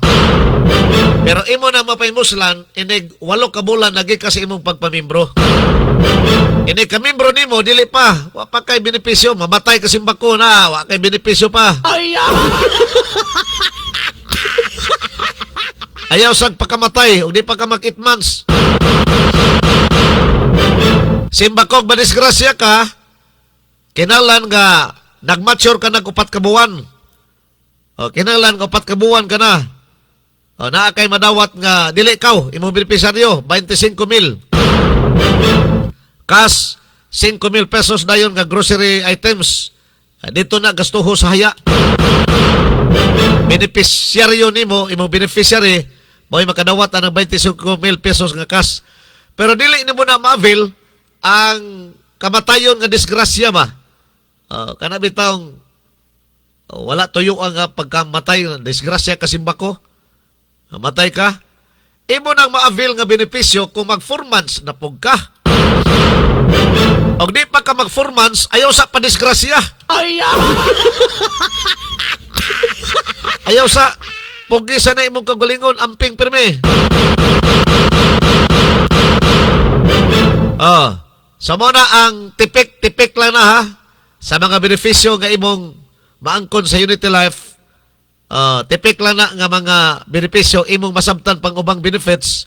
Pero imo na mapaymuslan, inig 8 ka bulan lagi ka sa imong pagpamimbro. Inig ka membro nimo dili pa, wa pa kay benepisyo, mamatay ka simbako na, wa kay benepisyo pa. Ayaw sang pagkamatay, o di pa ka mag 8 months. Simbakog madisgrasya ka, kinalan nga nag-mature ka ng 4 ka buwan. Kinalan nga 4 ka buwan ka na. Naa kay madawat nga dili ikaw, imong benepisaryo, 25,000. Cash, 5,000 pesos dayon nga grocery items. Dito na gastuho sa haya. Beneficiaryo nimo, imong beneficiary, mo'y makadawat ng 25,000 pesos nga cash. Pero dili nimo na ma-avail ang kamatayon nga disgrasya ba? Kana bitawng wala tuyo ang pagkamatay, disgrasya kasimbako. Matay ka. Imo nang ma-avail nga benepisyo kung mag 4 months na pug ka. Og di pa ka mag 4 months, ayaw sa padisgrasya. Ayaw sa pugi sa na imong kagalingon, amping pirmi. Sa muna ang tipik lang na ha. Sa mga benepisyo nga imong maangkon sa Unity Life, tipik lang na nga mga benepisyo imong masabtan pang ubang benefits.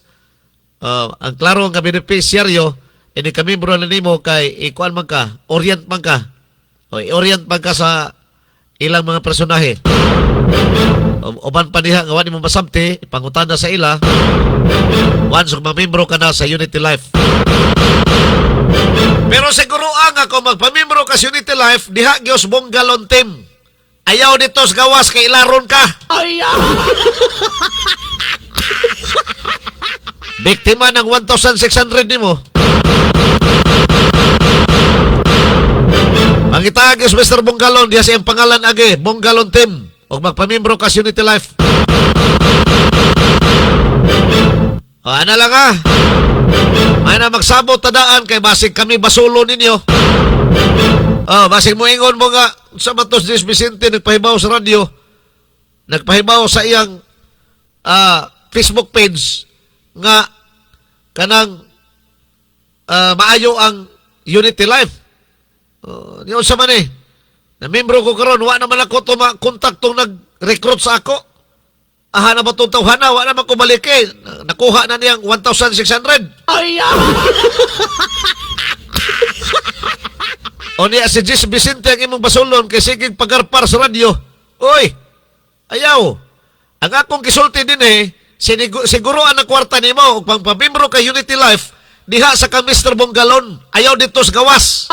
Ang klaro nga beneficiaryo, ini kamembro na nimo kay ikuan man ka, orient man ka. Orient man ka sa ilang mga personahe. Uban pa diha nga wani mo masabti, ipangutana sa ila. Once mamembro ka na sa Unity Life. Pero siguro ang ako magpamembro ka sa Unity Life, diha gyos bonggalon team. Ayaw dito sa gawas kay ilaron ka. Biktima ng 1,600 nimo. Pangita gyos Mr. Bonggalon, diha siyang pangalan agi, Bonggalon team. O magpamembro ka sa Unity Life. O, ano lang ha? May na magsabot tadaan kay basig kami basulo ninyo. Oh, basig mo ingon mo nga sa Matos Dis Vicente nagpahibaw sa radyo. Nagpahibaw sa iyang Facebook page nga kanang maayo ang Unity Life. Niyon sa man eh. Na membro ko karon wa naman ako kontaktong nag-recruit sa ako. Aha na ba itong tawhana? Wa naman ko balik eh. Nakuha na niyang 1,600. O niya si Jis Vicente ang imong basulon kay sigig pagarpar sa radyo. Uy, ayaw. Ang akong kisulti din eh, siguruan ang kwarta ni mo kung pagpabimbro kay Unity Life, diha sa ka Mr. Bonggalon. Ayaw dito sa gawas.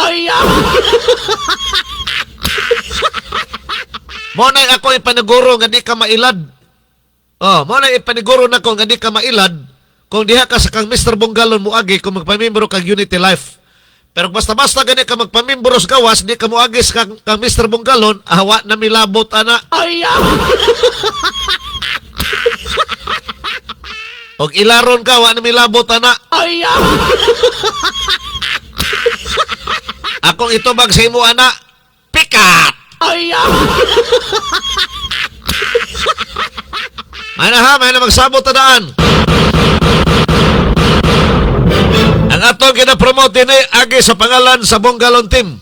Mo na ako ipaniguro nga di ka mailad. Oh, mo na ipaniguro na ko nga di ka mailad kung diha ka sa kang Mr. Bonggalon muagi kung magpamimbro kang Unity Life. Pero basta-basta gani ka magpamimbro sa gawas, di ka muagi sa kang Mr. Bonggalon, ahawa na milabot ana. Og ilaron ka, wa na milabot ana. Akong itubag sa imo ana, pikat! May na magsabot tadaan. Ang atong gina-promote ni agi sa pangalan sa Bonggalon team.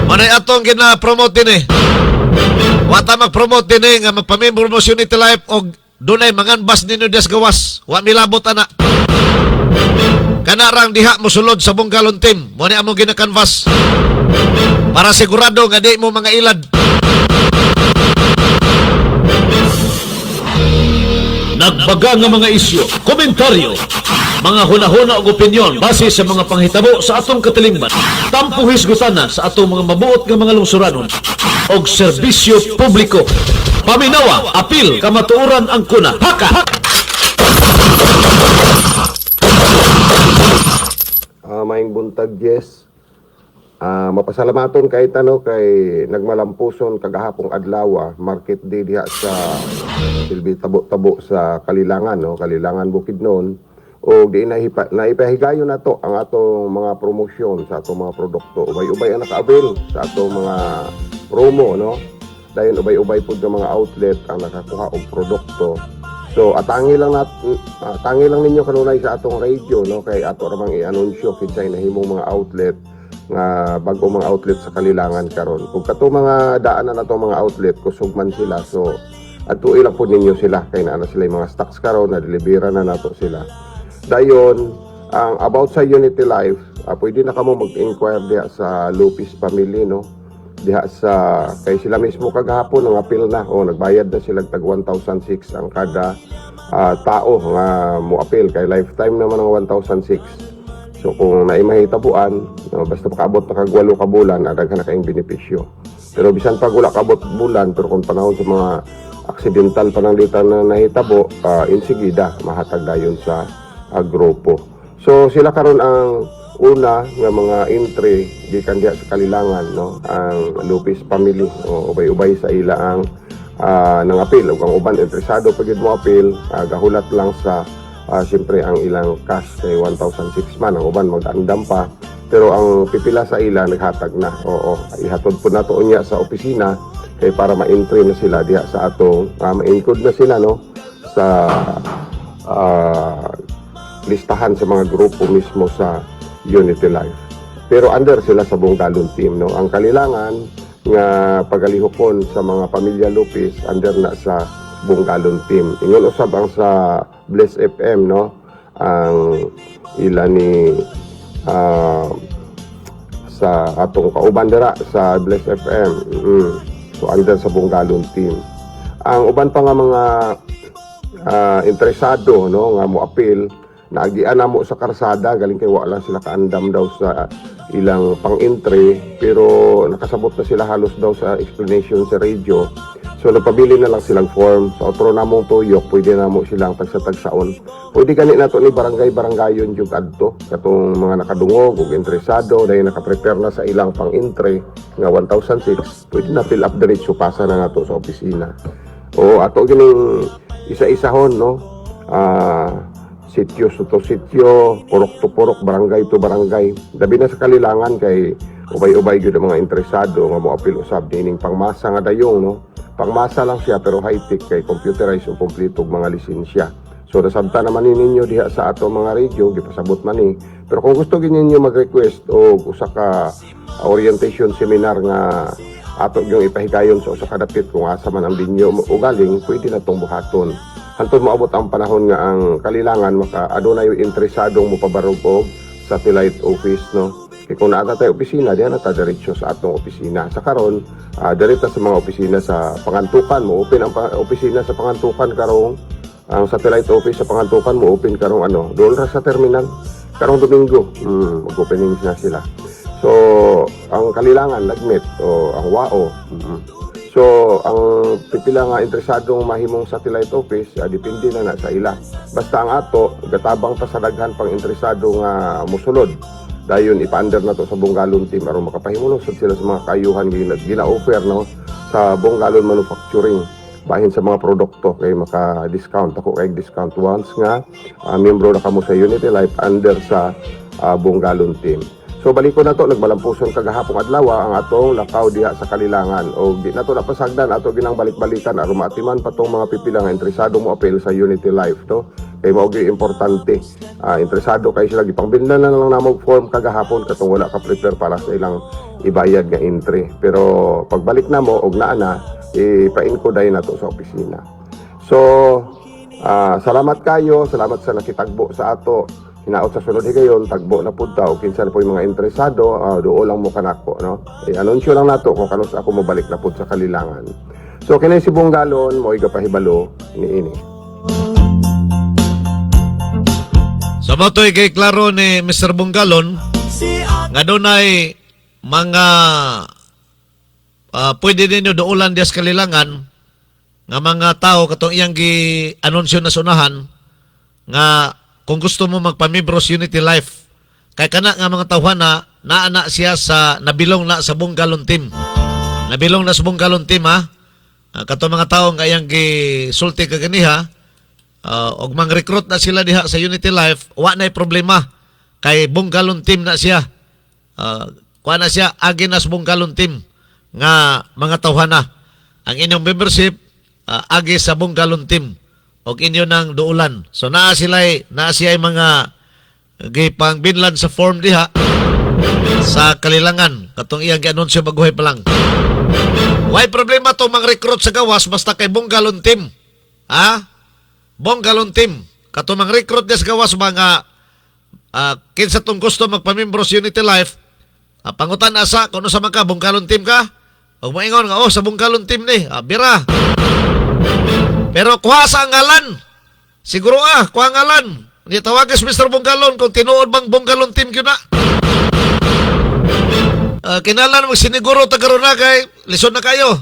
Manay atong gina-promote ni. Wata mag-promote ni nga magpamembro mo sa Unity Life og dunay manganbas ninyo des gawas. Wa milabot ana. Kanarang diha mo sulod sa Bonggalon team. Mo ni among gina-canvas. Para sigurado nga di mo mga ilad. Nagbaga nga mga isyu, komentaryo, mga hunahuna o opinyon base sa mga panghitabo sa atong katilingban. Tampo hisgutana sa atong mga mabuot nga mga lungsuranon og serbisyo publiko. Paminawa, apil, kamatuoran ang kuna. Haka! Maing buntag, yes. Mapasalamaton kay nagmalampuson kagahapong adlaw, market day diha sa silbi tabo-tabo sa Kalilangan, no? Kalilangan Bukidnon. O di naipahigayon na to ang atong mga promosyon sa atong mga produkto. Ubay-ubay ang naka-avail sa atong mga promo, no? Dayon ubay-ubay pud ng mga outlet ang nakakuha og produkto. So tangi lang ninyo kanunay sa atong radio, no? Kay ato ramang i-anunsyo kinsay nahimong mga outlet nga bago mga outlet sa Kalilangan karon. Kung kato mga daanan na to mga outlet kusog man sila, so ato ilang po ninyo sila kay naa na sila yung mga stocks karon na delibera na nato sila. Dayon ang about sa Unity Life, pwede na kamo mag-inquire diha sa Lopez family, no? Diha sa kay sila mismo kagahapon ang apil na o nagbayad na sila tag 1,006 ang kada tao nga mo apil kay lifetime naman ang 1,006. So kung naimahitabuan, no, basta makaabot na kag 8 ka bulan, daghan na kayong benepisyo. Pero bisan pag wala kabot bulan, pero kung panahon sa mga aksidental pananglitan na nahitabo, insigida, mahatag dayon sa grupo. So sila karon ang una nga mga entry gikan diha sa Kalilangan, no, ang Lopez family, o ubay-ubay sa ila ang nangapil. Ug ang uban interesado pagid mo apil, gahulat lang sa siyempre ang ilang cash kay 1,006 man, ang uban mag-andam pa, pero ang pipila sa ila naghatag na. Oo, ihatod po nato niya sa opisina kay para ma-entry na sila diha sa atong ma-include na sila, no, sa listahan sa mga grupo mismo sa Unity Life. Pero under sila sa Bonggalon team, no. Ang Kalilangan nga pagalihokon sa mga pamilya Lopez under na sa Bonggalon team. Ingon usab ang sa Bless FM, no, ang ila ni sa atong kauban dira sa Bless FM. So under sa Bonggalon team. Ang uban pa nga mga interesado, no, nga mo appeal, naagian na mo sa karsada, galing kay wala sila kaandam daw sa ilang pang-entry, pero nakasabot na sila halos daw sa explanation sa radio. So nagpabili na lang silang form. Sa otro namong tuyok, pwede na mo silang tagsa-tagsaon. Pwede gani na to ni barangay-barangayon yung adto. Katong mga nakadungog o interesado, dahil nakaprepare na sa ilang pang-entry nga 1,006, pwede na fill up diretso, pasa na nato sa opisina. O ato gining isa-isahon, no? Sityo to sityo, purok to purok, barangay to barangay. Dabi na sa kalilangan kay ubay-ubay gyud ang mga interesado nga mo apil usab dining pangmasa nga dayong, no. Pangmasa lang siya pero high-tech kay computerized ug kompleto mga lisensya. So nasabta naman ninyo diha sa ato mga radio, gipasabot man ni. Pero kung gusto gid ninyo mag-request o usa ka orientation seminar nga ato yung ipahigayon sa usa ka dapit kung asa man ang binyo o galing, pwede na tong buhaton. Hantod maabot ang panahon nga ang kalilangan maka adunay yung interesadong mopabarog og satellite office, no. Kaya kung naata tayo opisina, diyan na ta diretso sa atong opisina. Sa karon, diretso sa mga opisina sa Pangantukan mo, open ang opisina sa Pangantukan karong ang satellite office sa Pangantukan mo open karong doon ra sa terminal karong Domingo. Mag-opening na sila. So, ang kalilangan nagmet o ang WAO. So, ang pipila nga interesadong mahimong satellite office, depende na sa ila. Basta ang ato, gatabang ta sa daghan pang interesado nga musulod. Dayon ipa-under na to sa Bonggalon team aron makapahimulusod sila sa mga kayuhan gina-offer, no, sa Bonggalon Manufacturing bahin sa mga produkto kay maka-discount ako kay discount once nga miyembro na kamo sa Unity Life under sa Bonggalon team. So baliko na to, nagmalampuson kagahapong adlaw ang atong lakaw diha sa kalilangan o di na to napasagdan ato ginang balik-balikan aron maatiman pa tong mga pipila nga interesado mo apel sa Unity Life, to kay mao gyud importante. Interesado kay sila gipangbilnan na lang namog form kagahapon katong wala ka prepare para sa ilang ibayad nga entry. Pero pagbalik na mo og naa na ipa-inko dayon nato sa opisina. So salamat kayo, salamat sa nakitagbo sa ato. Hinaot sa sunod higayon, tagbo na pud ta o kinsa po yung mga interesado, duo lang mo kanako, no. Anunsyo lang nato kung kanos ako mobalik na pud sa kalilangan. So kinay si Bonggalon mo igapahibalo niini. Sa motoy kay klaro ni Mr. Bonggalon nga dunay mga pwede ninyo duulan dias kalilangan nga mga tao katong iyang gi-anunsyo na sunahan nga kung gusto mo magpamibros Unity Life, kay kana nga mga tawhana naana siya sa nabilong na sa Bonggalon team. Nabilong na sa Bonggalon team, ha. Kato mga tao nga iyang gisulti kaganiha, og mang-recruit na sila diha sa Unity Life, wa nay problema kay Bonggalon team na siya. Kuha na siya agi na sa Bonggalon team nga mga tawhana. Ang inyong membership agi sa Bonggalon team og inyo nang duulan. So naa siya mga gipang binlan sa form diha sa kalilangan katong iyang gi-anunsyo baguhay pa lang. Why problema to mang-recruit sa gawas basta kay Bonggalon team. Bonggalon team. Katong mang-recruit sa gawas mga kinsa tong gusto magpamembro sa Unity Life. Pangutan asa kuno sa mga Bonggalon team ka. Og moingon nga sa Bonggalon team ni. Bira. Pero kuha sa ngalan. Siguro kuha ngalan. Hindi tawagas Mr. Bonggalon kung tinuod bang Bonggalon team yun na. Kinalan mo siniguro tagaroon na kay lison na kayo.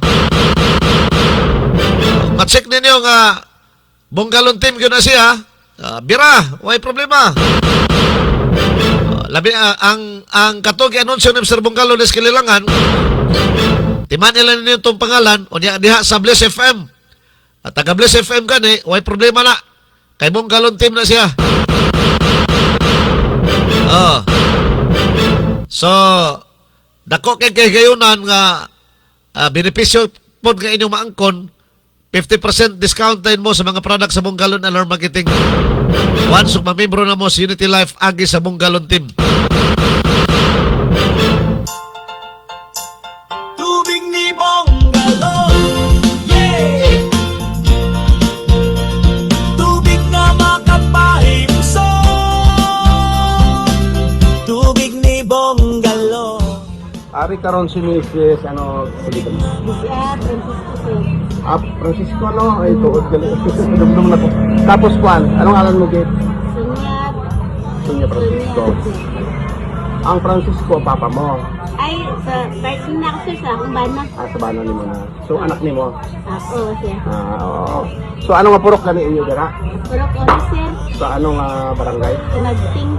Matsik ninyo nga Bonggalon team yun na siya. Bira, may problema. Labi ang katog i-anunsyo ni Mr. Bonggalon is kalilangan. Timan nila ninyo itong pangalan o diha sa Bliss FM. At taga Bliss FM gani, may problema na. Kay Bonggalon team na siya. So, dako kay gayunan nga benepisyo pod nga inyong maangkon, 50% discount din mo sa mga product sa Bonggalon Alarm Marketing. Once mamembro na mo sa Unity Life agi sa Bonggalon team. Tubig ni Bonggalon, yeah. Tubig na makapahimso. Tubig ni Bonggalon. Ari karon si Mrs. Francisco, no? Ay tuod gali. Dumdum na ko. Tapos kwan, anong ngalan mo, Gate? Sunyat Sonia Francisco. Ang Francisco, papa mo. Ay, sa birthday na ako sir sa akong bana. Sa bana ni mo na. So, anak ni mo. Ako siya. Oo. So, ano nga purok kani inyo dira? Purok o sir, Sa anong barangay? nagting.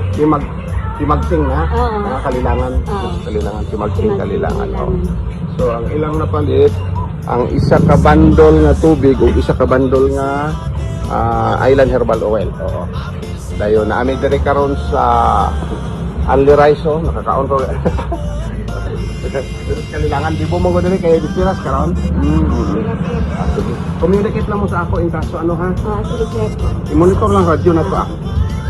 Timagsing na? Oo. Kalilangan. Oo. Kalilangan, Timagsing, Kalilangan. Oo. Kalilangan. So, ang ilang napalit, ang isa ka bandol nga tubig o isa ka bandol nga Island Herbal Oil. Oo. Dayon na ami diri karon sa Only Rice, nakakaon ko. Kailangan di mo mo diri kay disiras karon. Sige. Communicate lang mo sa ako in kaso ano ha. Sige sir. I-monitor lang radyo na to ah.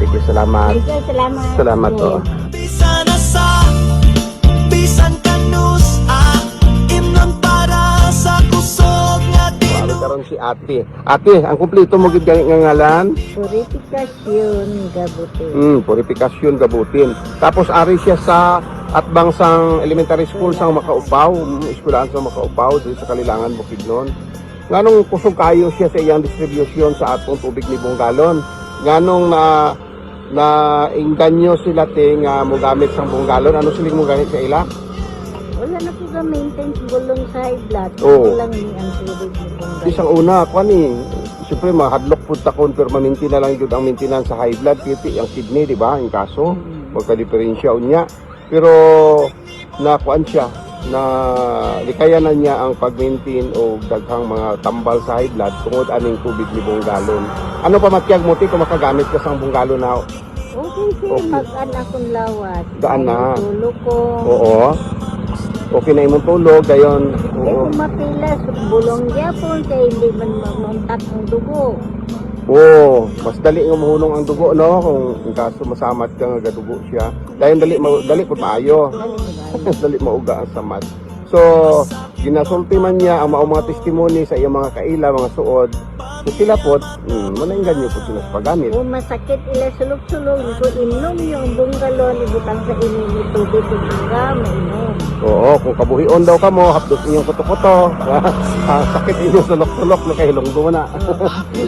Sige, salamat. Sir, salamat. Salamat to. Bisan na sa bisan kanus imnon para sa kusog nga di Wala karon si Ate. Ate, ang kumpleto mo gid gani nga ngalan? Purifikasyon gabuti. Purifikasyon gabutin. Tapos ari siya sa Atbang sang elementary school sang Makaupaw, eskwelahan sang Makaupaw dito sa Kalilangan, Bukidnon. Nganong kusog kayo siya sa iyang distribution sa atong tubig ni galon. Nganong na inganyo sila ting mo gamit sang galon. Ano siling mo gamit sa ila? Wala na po ka maintain gulong sa high blood. Oo. Wala ni ang tubig ni Bongga. Isang una, kwani, siyempre mahadlok po takon permanente na lang yun ang maintenance sa high blood, kiti ang kidney, di ba? Yung kaso, magka-diferensya unya. Pero nakuan siya, na likayanan niya ang pag-maintain o daghang mga tambal sa high blood tungod aning tubig ni galon. Ano pa matyag mo ti kung makagamit ka sang galon na? Okay sir, Okay. mag-an akong lawat. Gaan na. Tulog ko. Oo. Okay na imong tulog, gayon. Kaya Oo. kung mapila, bulong gyapon kaya hindi man mamuntat ang dugo. Oo, mas dali nga mahunong ang dugo, no? Kung kaso masamat ka nga gadugo siya. Dahil dali po maayo. Dali mauga ang samat. So, ginasulti man niya ang mga testimony sa iyang mga kaila, mga suod. So sila po, manainggan niyo po sila sa paggamit. Kung masakit ila sulog-sulog, kung inom yung bunggalon, ibutang sa inom ni tubig kung nga, mainom. Oo, kung kabuhion daw ka mo, hapdos inyong kuto-kuto. Sakit inyong sulok-sulok na kay hilonggo na.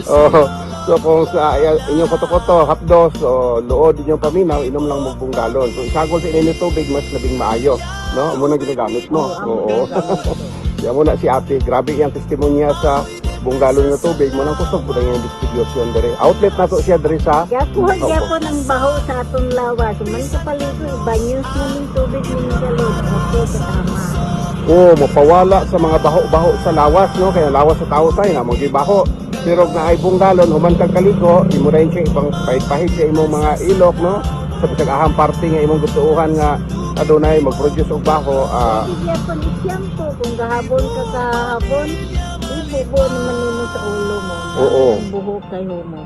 Oo. So kung sa inyong kuto-kuto, hapdos, o luod inyong paminaw, inom lang mo bunggalon. So isagol sa inyong tubig, mas labing maayo. No? Muna ginagamit mo. Oo. Yan muna si ate. Grabe yung testimonya sa bunggalon nga tubig. Manang kusog po na yung distribution dere. Outlet na to siya dere sa... Gyapon, gyapon ang baho sa atong lawas. Man ka palito, ibanyos mo ng tubig ng galon. Okay, katama. Oo, mapawala sa mga baho-baho sa lawas, no? Kaya lawas sa tao tayo na baho. Pero na ay bunggalon, human kang kaligo, imo rin siya ibang pahit sa imong mga ilok, no? Sa pisag-ahang parte nga imong gustuhan nga adunay mag-produce og baho. Gyapon isyampo, kung gahapon ka kahapon, ibubo naman nimo sa ulo mo. Oo. Ang buhok kayo mo.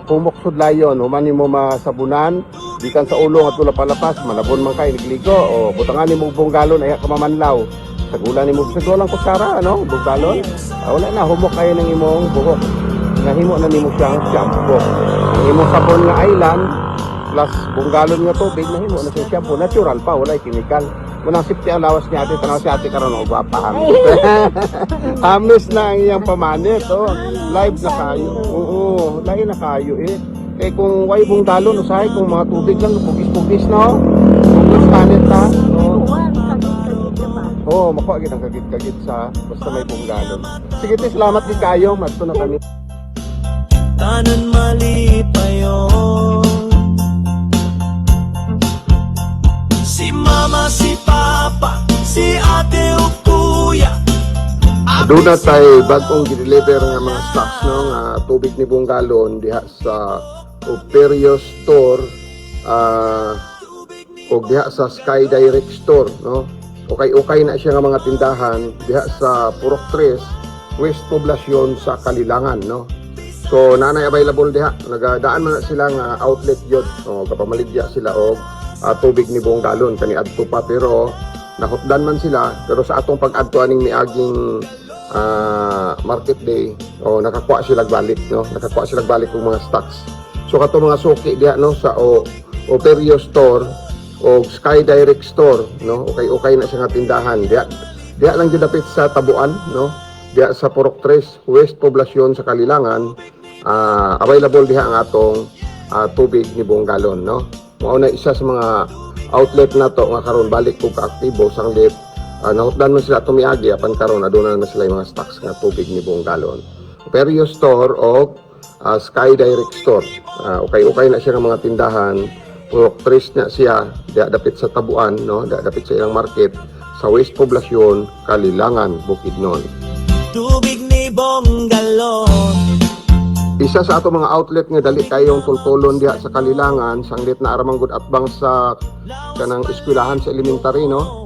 Humok sudlayon, human nimo masabunan, gikan sa ulo nga tula palapas, malabon man kay nagligo, o butangan nimo og bunggalon ay ka mamanlaw. Sagulan nimo sa dolang kutsara, ano, bunggalon. Wala na humok kayo ng imong buhok. Nahimo na nimo siyang shampoo. Ang imong sabon nga island plus bunggalon nga tubig, nahimo na siyang shampoo. Natural pa, wala chemical. Munang safety allowance niya ate, tanaw si ate karon og gwapahan. Hamis na ang iyang pamanit, oh. Live na kayo. Oo, live na kayo eh. Eh kung way bunggalon, usahay kung mga tubig lang, pugis-pugis no. Pugis kanit ta. No. Huwag kagit-kagit ka ba? Oo, makuha gid ang kagit-kagit sa basta may bunggalon. Sige, te, salamat din kayo. Masto na kami. tanan mali pa yun. Si mama, si papa, si ate o kuya. Doon na tayo bagong gideliver nga mga stocks no nga tubig ni bunggalon diha sa Operio Store o diha sa Sky Direct Store no. Okay na siya nga mga tindahan diha sa Purok 3 West Poblacion sa Kalilangan no. So nanay available diha nagadaan man na sila nga outlet yun no kapamaligya sila og tubig ni bunggalon kani adto pa pero nahutdan man sila pero sa atong pag-adto aning miaging market day o nakakuha sila balik no og mga stocks so kato mga suki diha no sa Operio Store o Sky Direct Store no okay na siya nga tindahan diha lang gyud dapit sa Tabuan no diha sa Purok 3 West Poblacion sa Kalilangan available diha ang atong tubig ni bunggalon no Mao na isa sa mga outlet na to nga karon balik ko kaaktibo sanglit. Nahutdan man sila tumiagi apan karon aduna na sila yung mga stocks nga tubig ni buong galon. Perio Store o Sky Direct Store. Okay na siya ng mga tindahan. Purok na siya, dapit sa Tabuan, no? Dapit sa ilang market sa West Poblacion, Kalilangan, Bukidnon. Tubig ni Bonggalon. Isa sa ato mga outlet nga dali kayong tultulon diha sa Kalilangan, sanglit na aramang good atbang sa kanang eskwelahan sa elementary, no?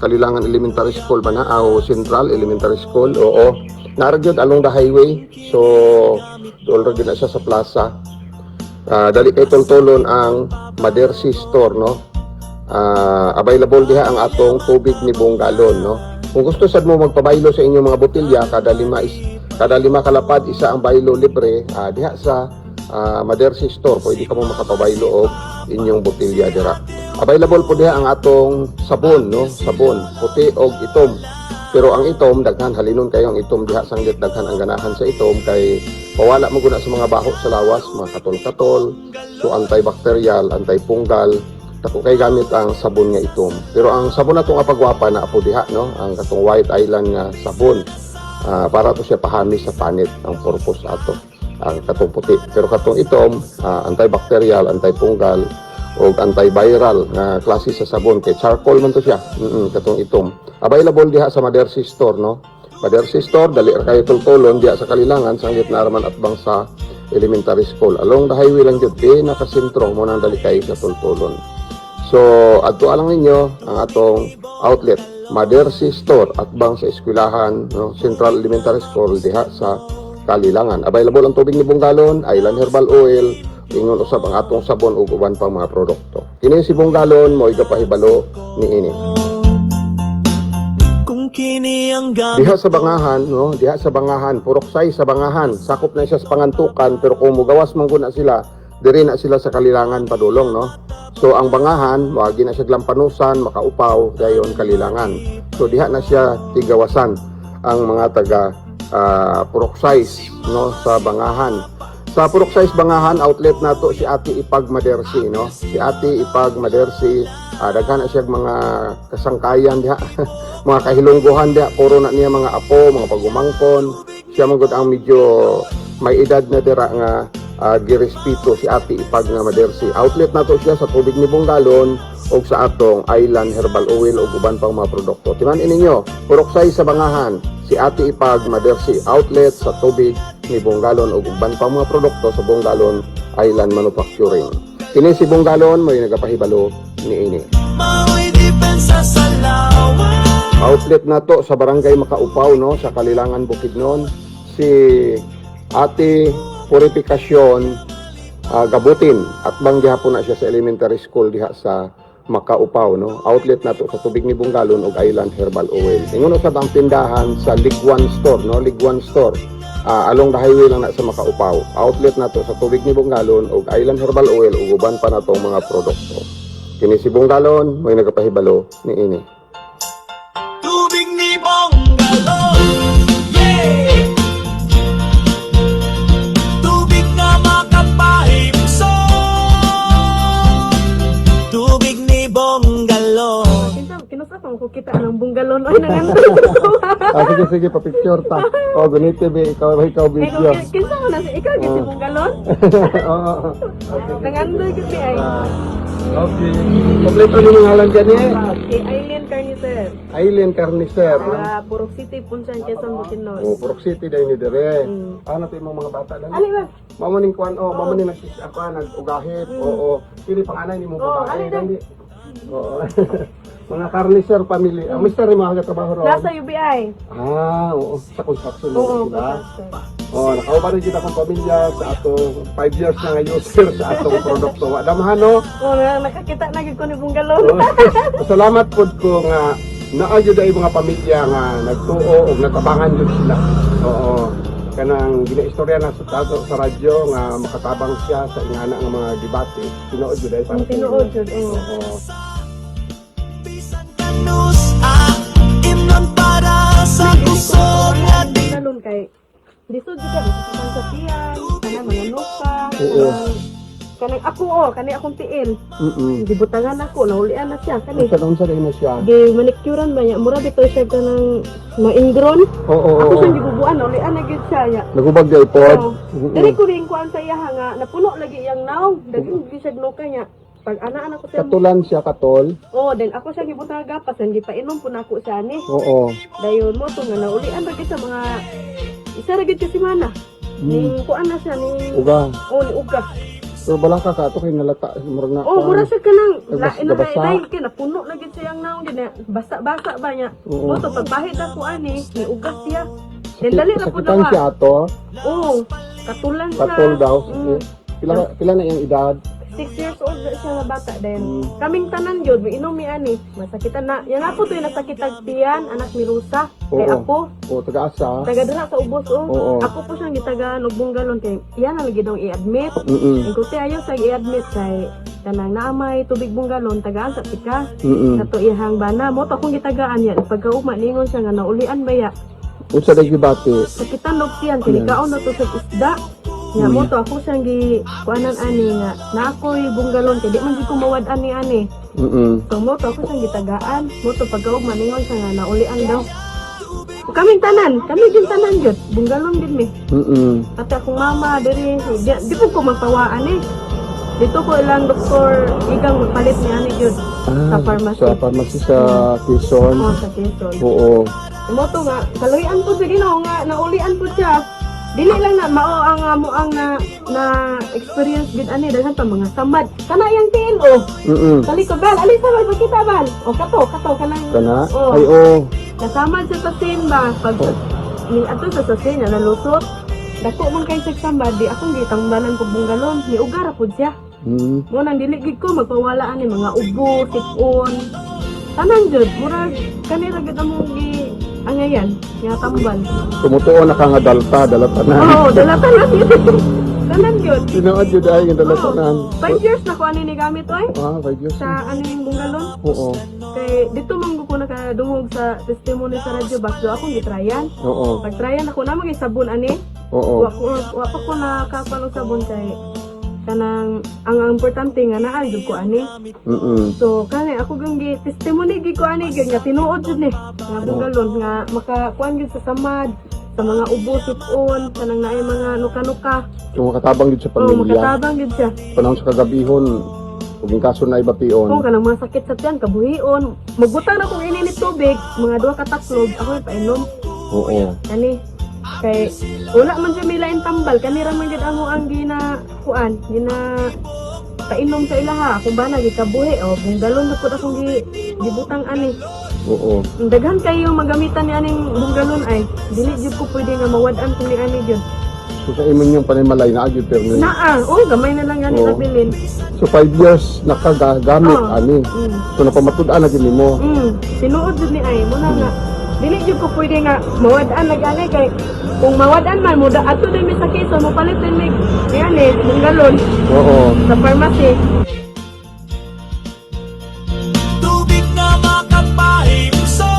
Kalilangan Elementary School ba na? O Central Elementary School, oo. Naragyod along the highway, so doon rin na siya sa plaza. Dali kay tultulon ang Madersi Store, no? Available diha ang atong tubig ni buong galon, no? Kung gusto sad mo magpabaylo sa inyong mga botelya, kada lima kalapad isa ang baylo libre, diha sa Madersi Store pwede ka mo makapabaylo og inyong botelya dira. Available po diha ang atong sabon, no? Sabon puti og itom. Pero ang itom daghan halinon kayo ang itom diha sanglit daghan ang ganahan sa itom kay mawala mo guna sa mga baho sa lawas, mga katol-katol, so antibacterial, antipunggal, dako kay gamit ang sabon nga itom. Pero ang sabon nato nga pagwapa na apo diha, no? Ang katong White Island nga sabon. Para to siya pahami sa panit ang purpose ato. Ang katong puti. Pero katong itom, antibacterial, antipunggal, o antiviral nga klase sa sabon kay charcoal man to siya. Katong itom. Available diha sa Madersi Store, no? Madersi Store dali ra kayo tultulon diha sa Kalilangan sanglit na araman atbang sa elementary school. Along the highway lang jud nakasentro mo nang dali kayo sa tultulon. So, adto lang ninyo ang atong outlet Madersi Store atbang sa eskwelahan, no? Central Elementary School diha sa Kalilangan. Available ang tubig ni buong galon, Island Herbal Oil, ingon usab ang atong sabon ug uban pang mga produkto. Kini si buong galon mo igapahibalo niini. Kung kini ang gamit Diha sa Bangahan, no? Diha sa Bangahan, Puroksay sa Bangahan. Sakop na siya sa Pangantukan pero kung mugawas man gud na sila, diri na sila sa Kalilangan padulong, no? So ang Bangahan, wagi na siya Glampanusan, Makaupaw, dayon Kalilangan. So diha na siya tigawasan ang mga taga Puroksay, no, sa Bangahan. Sa Puroksay Bangahan outlet nato si Ate Ipag Madersi, no? Si Ate Ipag Madersi, daghan na siya mga kasangkayan diha. Mga kahilungguhan diha, puro na niya mga apo, mga pagumangkon. Siya magud ang medyo may edad na dira nga girespeto si Ate Ipag nga Madersi. Outlet nato siya sa tubig ni buong galon o sa atong Island Herbal Oil o uban pang mga produkto. Timan-in ninyo, Puroksay sa Bangahan, si Ate Ipag Madersi outlet sa tubig ni buong galon o uban pang mga produkto sa buong galon Island Manufacturing. Kini si buong galon mo nagapahibalo niini. Mao'y depensa sa lawa. Outlet na to sa Barangay Makaupaw, no, sa Kalilangan, Bukidnon. Si Ate Purifikasyon Gabutin at bang gihapon na siya sa elementary school diha sa Makaupaw, no. Outlet na to sa tubig ni buong galon ug Island Herbal Oil. Ingon usab ang tindahan sa Liguan Store, no, Liguan Store. Along the highway lang na sa Makaupaw. Outlet na to sa tubig ni buong galon ug Island Herbal Oil ug uban pa na tong mga produkto. Kini si buong galon may nagapahibalo niini. Tubig ni Bonggalon. Yeah! Tubig na makapahimso. Tubig ni Bonggalon. Kinusapang ko kita ng bunggalon. Ay, nangandun. Sige, pa-picture ta. Ganito ba, ikaw video. Kinsa mo na si ikaw, si bunggalon? Oo. Nangandun kasi ay. Okay. Kompleto ni mga ngalan dyan eh. Si Aileen Carnicer. Aileen Carnicer. Purok City, Punsan, Quezon, Bukidnon. Purok City dahil ni Dere. Ano pa yung mga bata dali? Ano ba? Mamaning kuan, mamaning nag-ugahit. Oo. Pili panganay ni mo babae. Dali. Oo. Mga Carnicer family. Ang mister ni mga katrabaho ron. Nasa UBI. Oo. Sa construction. Oo, Diba? Nakauba rin kita kong pamilya sa atong 5 years na nga user sa atong produkto. Adamahan, no? Nakakita na ko ni bunggalon. Salamat po ko nga naayod ay mga pamilya nga nagtuo o natabangan yun sila. Oo. Kanang ginaistorya na sa radyo nga makatabang siya sa ingana ng mga debate. Tinuod yun ay para Tinuod yun, Oo. Bisan kanus imnon para sa kusog na di. Bunggalon kay Dito juga sa Sapian, kana mga nuka. Oo. kanang ako kani akong tiil. Mm. Gibutangan ako, nahulian na siya kani. Unsa din na siya? Gi manicturean ba niya? Mura dito siya kanang maingron. Oo. Ako siyang gibubuan, nahulian na gid siya ya. Nagubag di pod. Diri ko rin kuan sa iya nga napuno lagi iyang naong. Daghang gisag niya. Pag ana-ana ko siya. Katulan siya katol. Oh, then ako siya gibutang gapas, then gipainom po na ako sa ani. Oo. Dayon mo to nga naulian ra gid sa mga isa ra gid ka semana. Ning kuan na siya ning Uga. oh ni uga. So balaka ka to kay nalata murag na. Oh, mura siya kanang lain na Basa. dai kay napuno na gid siyang naong gid basa-basa ba niya. Oo. Mo to pagpahid ako ani ni uga siya. Then dali ra pud Sakitan na. siya ato. Oh, katulan siya. Katol daw. Mm. Pila na iyang edad? 6 years old na siya nga bata din. Kaming tanan gyud inom mi ani. Masakitan na. Yan ako to nasakitag tiyan, anak ni Rusa. Kay Oo. ako, O taga-asa. taga dira sa ubos oh. Oo. Ako po siyang gitagaan og bunggalon kay iyan ang lagi daw i-admit. Mm. Ingko ayaw sa i-admit kay kanang naamay tubig bunggalon tagaan sa tika. Mm. Kato ihang bana mo to akong gitagaan yan. Pagkauma ningon siya nga naulian baya. Unsa day gibati? Sakitan og tiyan kay kaon na to sa isda. Nga mo to ako siyang gi kuanan ani nga na ako'y bunggalon kay di man di ko mawad-an ni ani. Mm. So mo to ako siyang gitagaan. Mo to pagkaugma ningon siya nga naulian daw. Kaming tanan, kami din tanan jud. Bunggalon din mi. Mm. At akong mama diri di po ko magpawaan eh. Dito ko ilang doktor igang magpalit ni ani jud sa pharmacy. Sa pharmacy sa Quezon. Oh, sa Quezon. Oo. Mo to nga kaluyan po sa Ginoo nga naulian po siya. Dili lang na mao ang amo ang na experience gid ani daghan pa mga samad. Kana yang tiil oh. Mm. Kali ko bal, ali sa kita bal. O kato kanang Kana? Oh. Ay oo. Nasamad sa tasin ba pag ni ato sa tasin na nalusot. Dako man kay sa sambad di akong gitangbalan ko bunggalon ni ugara pud siya. Mm. Mo nang dili gid ko magpawala ani mga ubo, tipon. Tanan jud murag kanira gid among gi angayan nga tambal. Tumutuo na ka nga dalata na. Oo, dalatan na yun. Tanan yun. Tinuod jud ay nga dalatanan. 5 years na ko ano ni gamit oy. Ah, 5 years. Sa ano yung bunggalon. Oo. Kay dito man ko nakadungog sa testimony sa radyo box do akong gitrayan. Oo. Pag-tryan ako na maging sabon ani. Oo. Wa pa ko nakakapan og sabon kay kanang ang importante nga naa jud ko ani. Mm. So kani ako gang gi testimony gi ko ani gyud nga tinuod jud ni. Nga bunggalon nga makakuan gyud sa samad sa mga ubo sipon kanang naay mga nuka-nuka. Kung makatabang gid sa Oh, pamilya. makatabang gid siya. Panahon sa kagabihon, ug yung kaso na Kung ibation. kanang mga sakit sa tiyan, kabuhion, magbutang na kong ininit tubig, mga 2 ka taklog, ako ipainom. Oo. Kani, kay wala man siya may lain tambal, kanira man gid amo ang gina painom sa ilaha. Kung ba nagikabuhi, o bunggalon na pud akong gibutang ani. Oo. Ang daghan kayo magamitan ni aning bunggalon ay, dili jud ko pwede nga mawad-an kung ni ani jud. So sa imong yung panimalay na agyud pero ni. Naa, gamay na lang yan Oo. nabilin. So 5 years nakagamit Oo. ani. Mm. So napamatud-an na gid nimo. Tinuod jud ni ay mo na nga. Dili jud ko pwede nga mawad-an nagani kay kung mawad-an man mo ato din mi sa Quezon mo palit din mi yani bunggalon Oo. sa pharmacy. Tubig na makapahimso,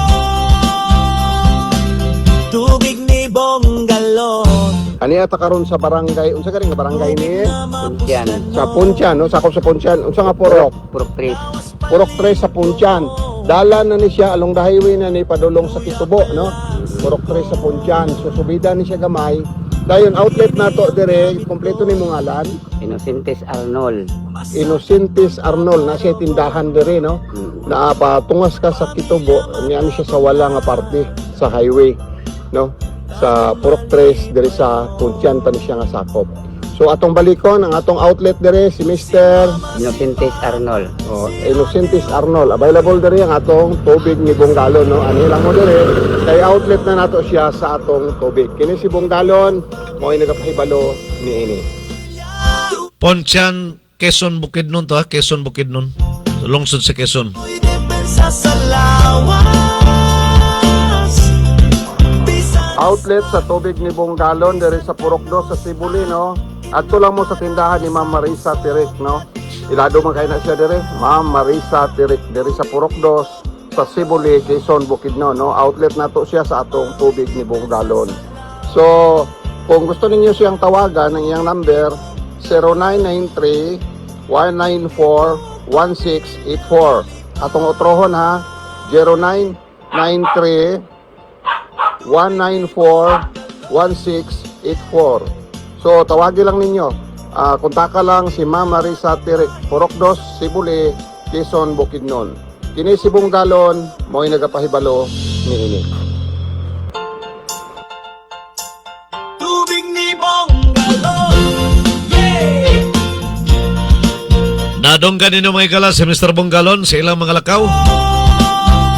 tubig ni Bonggalon. Ani ata karon sa barangay, unsa ka rin nga barangay ni? Puntyan, Sa Puntyan, no? Sakop sa Puntyan. Unsa nga purok? Purpris, Purok 3 sa Puntyan. Dala na ni siya along the highway na ni padulong sa Kitubo, no? Purok 3 sa Puntyan. So subida ni siya gamay. Dayon outlet nato dire, kompleto ni mong ngalan. Innocentes Arnold. Innocentes Arnold na siya tindahan dire, no? Na patungas ka sa Kitubo, niya siya sa wala nga parte sa highway, no? Sa Purok 3 dire sa Puntyan pa ni siya nga sakop. So atong balikon ang atong outlet dire si Mr. Innocentes Arnold. Innocentes Arnold. Available dire ang atong tubig ni Bunggalon, no? Ani lang mo dire kay outlet na nato siya sa atong tubig. Kini si Bunggalon mo ay nagapahibalo ni ini. Ponchan, Quezon, Bukidnon to ha, Quezon, Bukidnon. Lungsod sa Quezon. Depensa sa lawas, Outlet sa tubig ni Bunggalon dire sa Purok 2 sa Sibuli, no? Adto lang mo sa tindahan ni Ma'am Marisa Tirik, no? Ilado man kay na siya dire, Ma'am Marisa Tirik dire sa Purok 2 sa Sibuli, Quezon, Bukidnon, no? Outlet nato siya sa atong tubig ni Bunggalon. So, kung gusto ninyo siyang tawagan, ang iyang number 0993 0993-194-1684. Atong utrohon ha, 0993-194-1684. So, tawagin lang ninyo. Kontaka lang si Ma'am Marisa Tirik, Purokdos, Sibuli, Quezon, Bukidnon. Kini si Bunggalon, mo'y nagapahibalo ni ini. Tubig ni Bonggalon. Yeah. Nadonggan ninyo mga igala si Mr. Bonggalon sa ilang mga lakaw.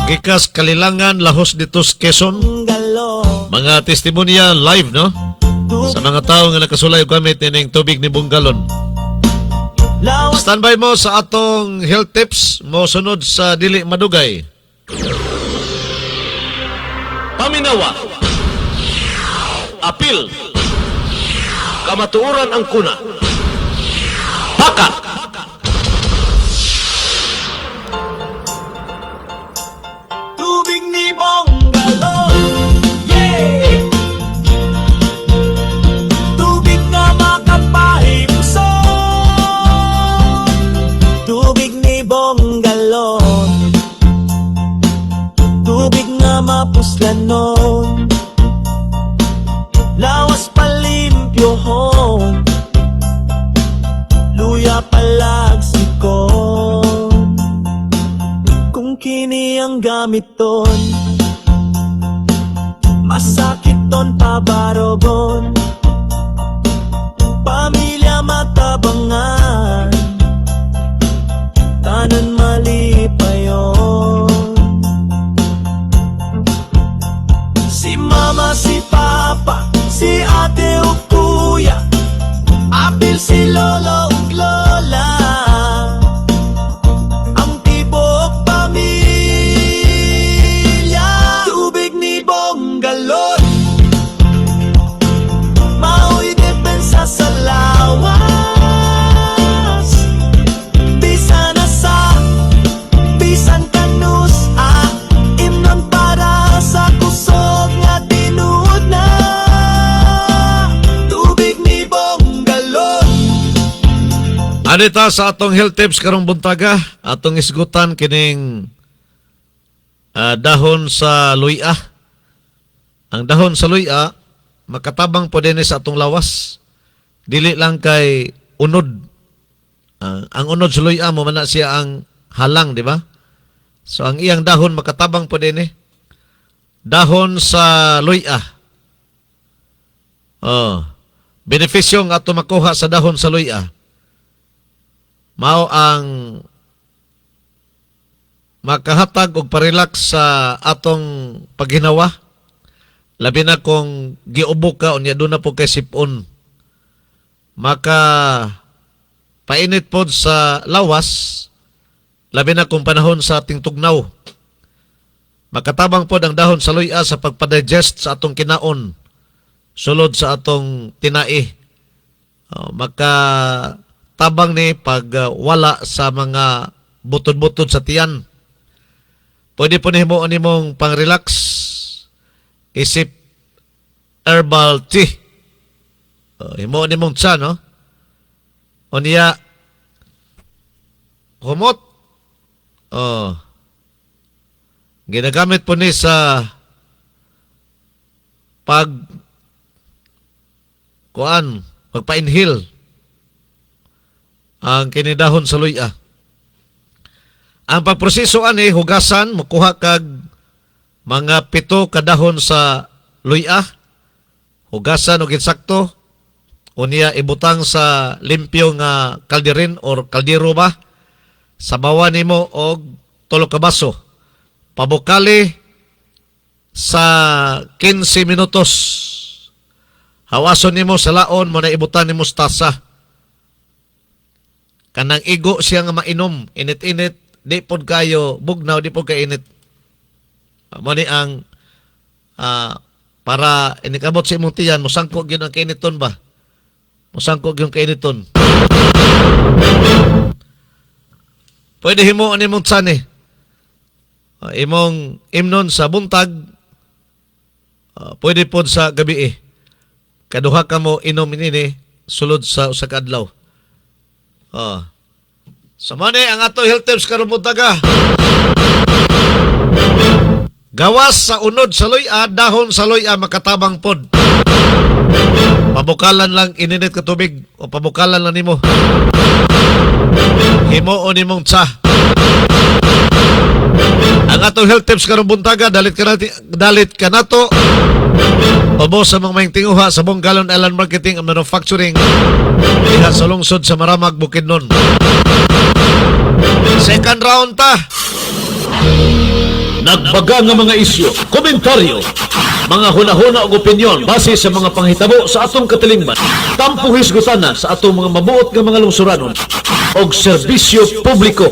Gikas Kalilangan, Lahos ditos Quezon. Bonggalon. Mga testimonya live, no? Sa mga tao nga nakasulay og gamit nining tubig ni Bonggalon. Lawas Standby mo sa atong health tips mo sunod sa dili madugay. Paminawa. Apil. Kamatuoran ang kuna. Paka. tubig ni Bonggalon. Yeah. Tubig nga makapahimso. Tubig ni Bonggalon. Tubig nga mapuslanon. Lawas palimpyohon. Luya palagsikon. Kung kini ang gamiton, masakit ton pabarogon. Pamilya matabangan, tanan mali pa yon. Si mama, si papa, si ate o kuya, apil si lolo ug lola. Ang tibok pamilya, tubig ni Bonggalon. Mao'y depensa sa lawas. Bisan na sa, bisan kanus, imnon para sa kusog nga tinuod na. Tubig ni Bonggalon. Anita sa atong health tips karong buntaga, atong isgutan kining dahon sa luya. Ang dahon sa luya makatabang po din sa atong lawas. Dili lang kay unod. Ang unod sa luya mo man siya ang halang, di ba? So ang iyang dahon makatabang po din. Dahon sa luya. Benepisyo nga ato makuha sa dahon sa luya. Mao ang makahatag og parelax sa atong paghinawa. Labi na kung giubok ka unya doon na po kay sipon. Maka painit pod sa lawas, labi na kung panahon sa ating tugnaw. Makatabang pod ang dahon sa luya sa pagpadigest sa atong kinaon, sulod sa atong tinai. Makatabang ni pag wala sa mga butod-butod sa tiyan. Pwede po nimong pang-relax, isip herbal tea. Himo ni mong tsa, no? O niya, humot. Ginagamit po ni sa pagpa-inhale ang kinidahon sa luya. Ang pagproseso ani hugasan, makuha kag mga 7 kadahon sa luya. Hugasan og insakto. Unya ibutang sa limpyo nga kalderin or kaldero ba. Sabawan nimo og 3 ka baso. Pabukali sa 15 minutos. Hawason nimo sa laon mo na ibutan nimo sa tasa. Kanang igo siya nga mainom, init-init, di pod kayo bugnaw, di pod kayo init. Mo ni ang para inikabot sa imong tiyan, musangkog yun ang kainiton ba? Musangkog yung kainiton. Pwede himo ani mong tsani. Imong imnon sa buntag, pwede pod sa gabi. Kaduha ka mo inom ini sulod sa usa ka adlaw. Sa mani ang ato health tips karon buntaga. Gawas sa unod sa luya, dahon sa luya makatabang pod. Pabukalan lang ininit ka tubig o pabukalan lang nimo. Himuon nimong tsa. Ang atong health tips karon buntaga dalit ka nato. Obo sa mga maing tinguha sa Bonggalon Island Marketing and Manufacturing diha sa lungsod sa Maramag, Bukidnon. Second round ta. Nagbaga nga mga isyu, komentaryo, mga hunahuna o opinyon base sa mga panghitabo sa atong katilingban. Tampo hisgutana sa atong mga mabuot nga mga lungsuranon og serbisyo publiko.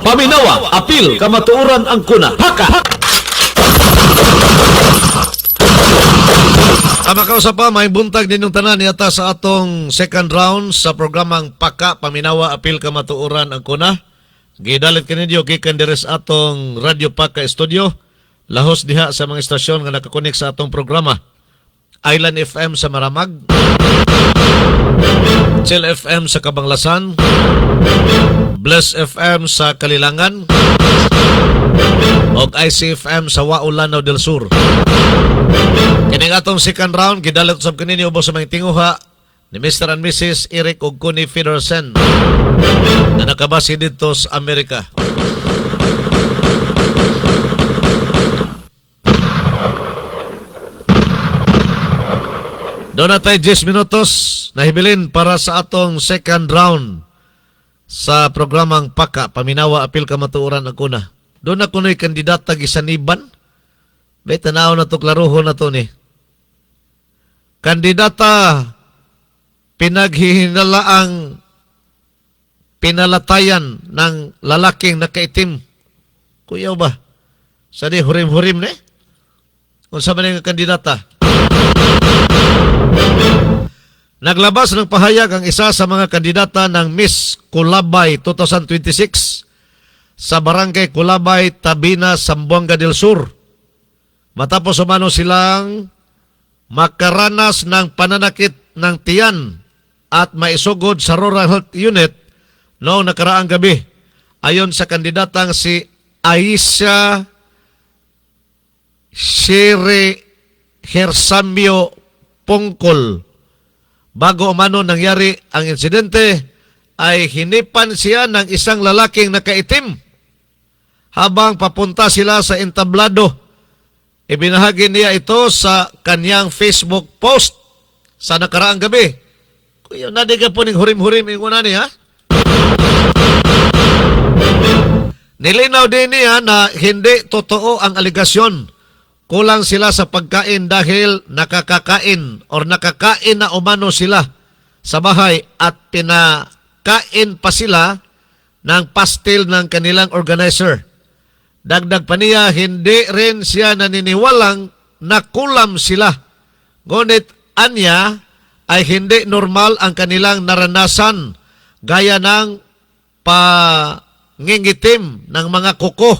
Paminawa, apil, kamatuoran ang kuna. Haka! Makausap pa, may buntag din yung tanan yata sa atong second round sa programang Paka, Paminawa, Apil, Kamatuoran ang kuna. Gidalit kaninyo gikan diri sa atong Radio Paka Studio. Lahos diha sa mga istasyon nga nakakonek sa atong programa. Island FM sa Maramag, Chill FM sa Kabanglasan, Bless FM sa Kalilangan, og ICFM sa Waulanaw del Sur. Kining atong second round gidalit usab kaninyo ubos sa mga tinguha ni Mr. and Mrs. Eric ug Connie Federsen na nakabase dito sa Amerika. Doon na tayo 10 minutos na hibilin para sa atong second round sa programang Paka, Paminawa, Apil, Kamatuoran ang kuna. Doon na kuno'y kandidata gisaniban. May tanaw na to, klaruho na to ni. Kandidata pinaghihinalaang pinalatayan ng lalaking nakaitim. Kuyaw ba? Sa di hurim-hurim ni? Kung sa man nga kandidata. Naglabas ng pahayag ang isa sa mga kandidata ng Miss Kulabay 2026 sa Barangay Kulabay, Tabina, Zamboanga del Sur. Matapos umano silang makaranas ng pananakit ng tiyan at maisugod sa Rural Health Unit noong nakaraang gabi. Ayon sa kandidatang si Aisha Shere Hersambio Pongkol. Bago umano nangyari ang insidente, ay hinipan siya ng isang lalaking nakaitim. Habang papunta sila sa entablado, ibinahagi niya ito sa kanyang Facebook post sa nakaraang gabi. Kuya, nadiga po ning hurim-hurim yung una niya. Nilinaw din niya na hindi totoo ang aligasyon. Kulang sila sa pagkain dahil nakakakain or nakakain na umano sila sa bahay at pinakain pa sila ng pastil ng kanilang organizer. Dagdag pa niya, hindi rin siya naniniwalang nakulam sila. Ngunit anya ay hindi normal ang kanilang naranasan gaya ng pangingitim ng mga kuko,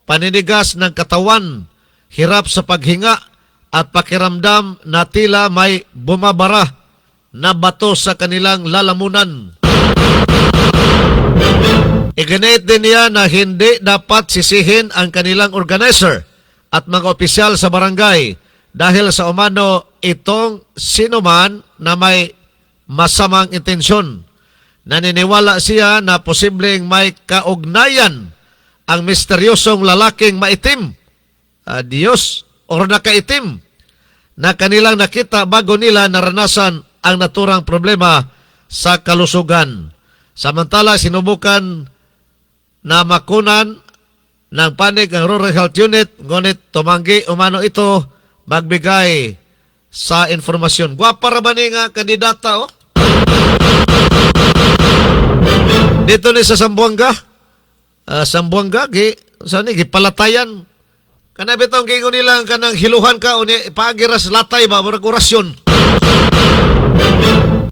paninigas ng katawan, hirap sa paghinga at pakiramdam na tila may bumabara na bato sa kanilang lalamunan. Iginit din niya na hindi dapat sisihin ang kanilang organizer at mga opisyal sa barangay dahil sa umano itong sinuman na may masamang intensyon. Naniniwala siya na posibleng may kaugnayan ang misteryosong lalaking maitim, Diyos, o nakaitim, na kanilang nakita bago nila naranasan ang naturang problema sa kalusugan. Samantala, sinubukan na makunan ng panig ang Rural Health Unit, ngunit tumanggi umano ito magbigay sa informasyon. Gwapa ra ba ni nga kandidata, oh? Dito ni sa Zamboanga, Zamboanga, gipalatayan. Kana bitong gingon nilang kanang hiluhan ka o paagiras latay ba, murag orasyon.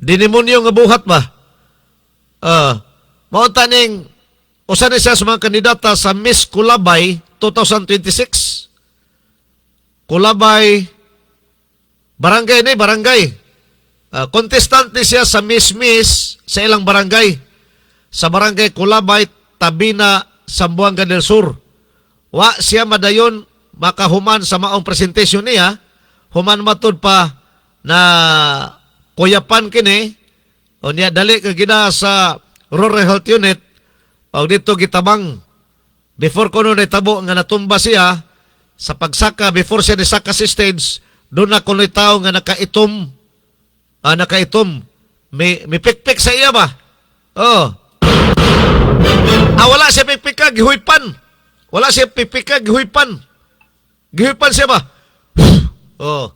Dinimonyo nga buhat ba? Maunta ning usa ni siya sa mga kandidata sa Miss Kulabay 2026. Kulabay, barangay ni, barangay. Contestant ni siya sa Miss sa ilang barangay. sa barangay Kulabay, Tabina, Zamboanga del Sur. Wa siya madayon makahuman sa maong presentasyon niya, human matod pa na kuyapan kini, o niya dali ka gina sa Rural Health Unit, o dito gitabang, before ko nun itabo nga natumba siya, sa pagsaka, before siya nisaka si stage, doon na kuno'y tao nga nakaitom, may pikpik sa iya ba? Oh. Wala siya pikpik ka, gihuipan. Wala siya pikpik ka, gihuipan. Gihuipan siya ba? Oh.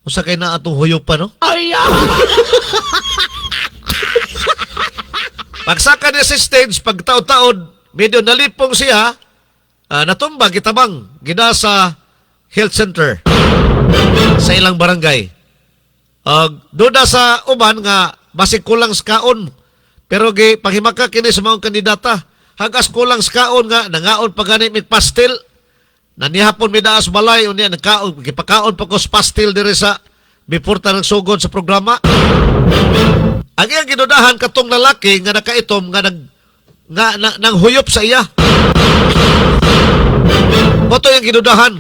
Usa kay na atong huyupan, no? Pagsaka niya sa stage, pagtaod-taod, medyo nalipong siya, natumba, gitabang, gina sa health center sa ilang barangay. Doon sa uban nga, basig kulang sa kaon, pero panghimaka kini sa mga kandidata, hagas kulang sa kaon nga, nangaon pa gani mit pastil, nanihapon mi daas balay, unya, gipakaon pa ko sa pastil diri sa before ta nagsugod sa programa. Ang iyang ginudahan katong lalaki nga nakaitom nga nang huyop sa iya. Boto yung ginudahan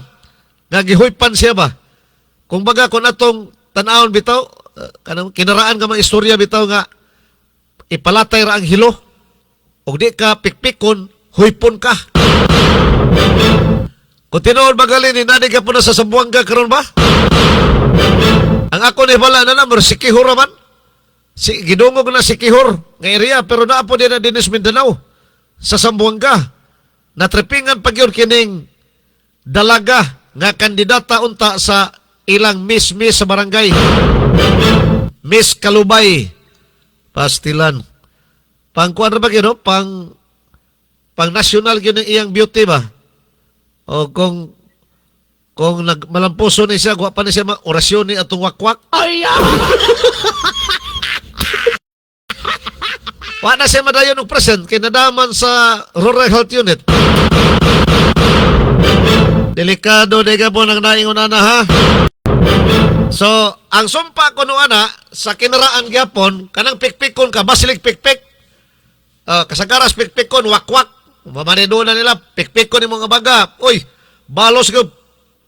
nga gihuypan siya ba? Kung baga kung atong tanawon bitaw, kinaraan ka mga istorya bitaw nga ipalatay ra ang hilo. O di ka pikpikon, huypon ka. Kung tinuod magalin, nani ka po na sa Zamboanga karon ba? Ang ako ni bala na naman, si Kihor man. Gidungog na si Kihor nga area, pero naapo din na Dinis Mindanao sa Zamboanga. Natrepingan pag yun kining dalaga nga kandidata unta sa ilang miss sa barangay. Miss Kalubay. Pastilan. Pangkuan ba yun, no? Pang national yun ang iyang beauty ba? O kung malampuso ni siya, guwa pa ni siya orasyon ni atong wakwak. Wa na siya madayon ng present, kinadaman sa Rural Health Unit. Delikado, di ka po nang naingon na ha. So, ang sumpa ko no ana, sa kinaraan gyapon, kanang pikpikon ka, basilig pikpik. Kasagaras pikpikon, wakwak. Mamanido na nila, pikpikon ni mga baga. Uy, balos ka,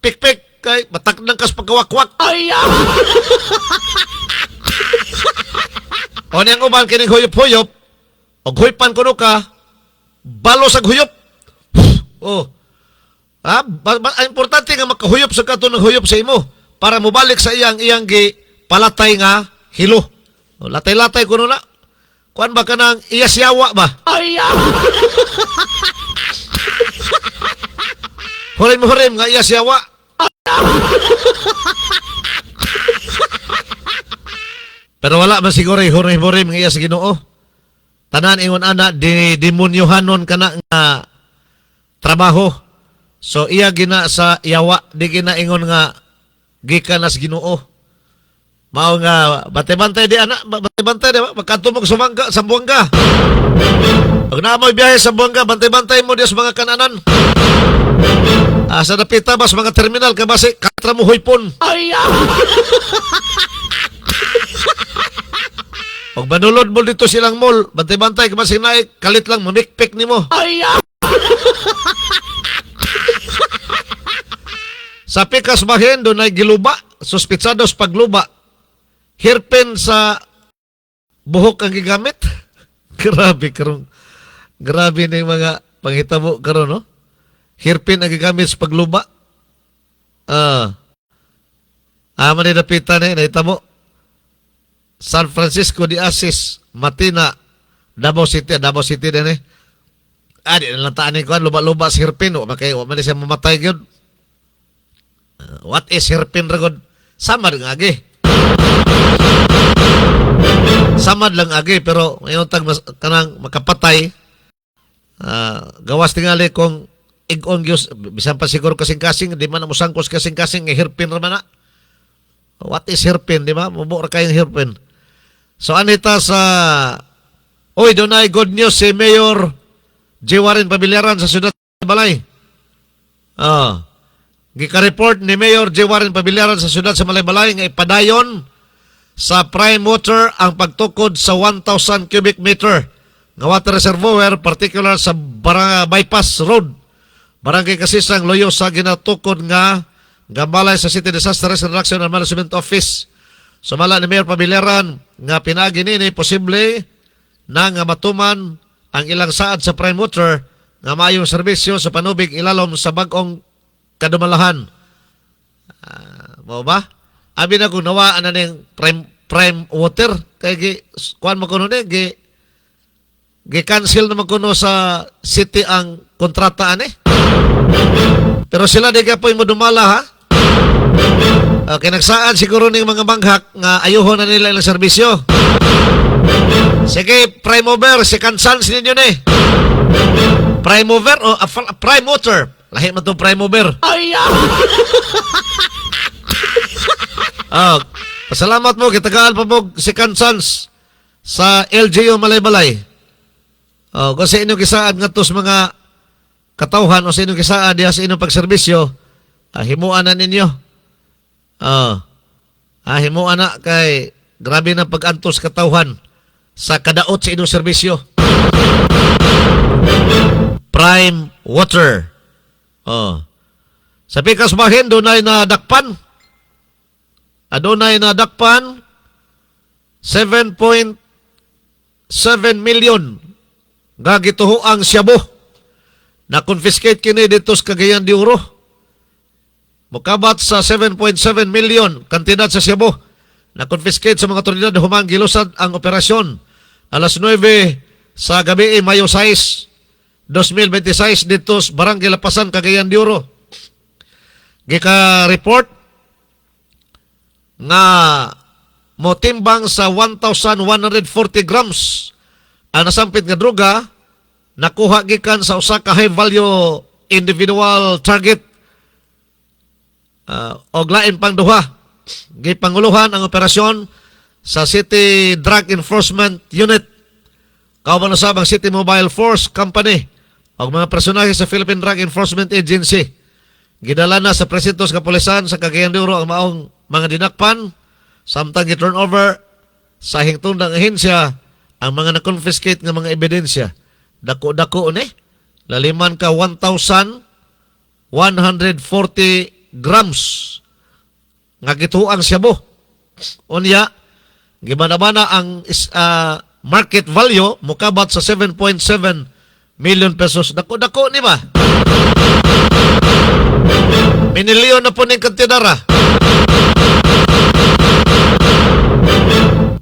pikpik, kay mataknang kas pagkawakwak. O niyang uban, kining huyop-huyop, o huypan ko no ka, balos ag huyop. Oh. Importante nga makahuyop sa kato ng huyop sa imo para mobalik sa iyang palatay nga hilo. O, latay-latay ko na. Kuan ba ka nang iyasyawa ba? Hurim-hurim nga iyasyawa. Pero wala man siguro hurim-hurim nga iyas Ginoo. Tanan ingon ana demonyohanon kana nga trabaho. So iya gina sa yawa, di gina ingon nga gikan as Ginoo. Mao nga bate-bantay di ana, bate-bantay di ba? Magkatumog sa Zamboanga. Pag naamoy biyahe sa Zamboanga, bantay-bantay mo di sa mga kananan. Sa napita ba sa mga terminal ka basi katra mo huypon. Pag manulod mo dito silang mall, bantay-bantay ka basi naik, kalit lang mamikpik nimo. Sa pikas bahin, doon ay giluba, suspitsados pagluba. Hirpin sa buhok ang gigamit. Grabe karong, grabe na yung mga panghitabo karon, no? Hirpin ang gigamit sa pagluba. Maninapitan na nahitabo. San Francisco de Asis, Matina, Davao City din eh. Di nalantaan ko, luba-luba si Hirpin, man siya mamatay yun. What is Hirpin ragod? Samad lang agi. Samad lang agi, pero ngayon kanang makapatay, gawas tingali kung igong Diyos, bisan pa siguro kasing-kasing, di man na musangkos kasing-kasing, Hirpin naman na. What is Hirpin, di ba? Mabura kayong Hirpin. So, anita sa, doon ay good news si Mayor J. Warren Pamilaran sa Siyudad Balay. Gika-report ni Mayor J. Warren Pamilaran sa Siyudad sa Malaybalay nga ipadayon sa prime water ang pagtukod sa 1,000 cubic meter nga water reservoir, particular sa bypass road, Barangay Kasisang, Loyo sa ginatukod nga gambalay sa City Disaster Risk Reduction and Management Office. Sumala ni Mayor Pabiliaran nga pinagi nini posible na nga matuman ang ilang saad sa prime water nga maayong serbisyo sa panubig ilalom sa bag-ong kadumalahan. Mao ba? Abi na kung nawaan na ning prime water kay kuan mo kuno ni gi-cancel naman kuno sa city ang kontrata ani. Pero sila di ka po mo dumala ha. Kinagsaan siguro ning mga banghak nga ayuhon na nila ilang serbisyo. Sige, prime mover, si Kansans ninyo ni. Prime mover o prime water? Lahi man itong prime mover. Pasalamat mo, kitagaan pa mo si Kansans sa LGU Malay-Malay. Kung sa inyong kisaad nga tos mga katauhan o sa inyong kisaad diya sa inyong pagserbisyo, himuan na ninyo. Himuan na kay grabe na pag-antos katauhan sa kadaot sa inyong serbisyo. Prime water. Sa pikas bahin, dunay na dakpan. Adunay na dakpan 7.7 million nga gituhuang Shabu. Na confiscate kini dito sa Cagayan de Oro. Mukabat sa 7.7 million kantidad sa Shabu. Na confiscate sa mga otoridad humang gilusad ang operasyon alas 9 sa gabi Mayo 6, 2026 dito sa Barangay Lapasan, Cagayan de Oro. Gika-report nga motimbang sa 1,140 grams ang nasampit nga droga nakuha gikan sa usa ka high value individual target og lain pang duha. Gipanguluhan ang operasyon sa City Drug Enforcement Unit, kauban na sabang City Mobile Force Company og mga personahe sa Philippine Drug Enforcement Agency. Gidala na sa presintos kapulisan sa Cagayan de Oro ang maong mga dinakpan, samtang i-turn over sa hingtundang ahensya ang mga na-confiscate ng mga ebidensya. Dako-dako ni, laliman ka 1,140 grams nga gituang Shabu. Unya, gimana-mana ang market value mukabat sa 7.7 million pesos. Dako-dako ni ba? Minilyon na po ning kantidara.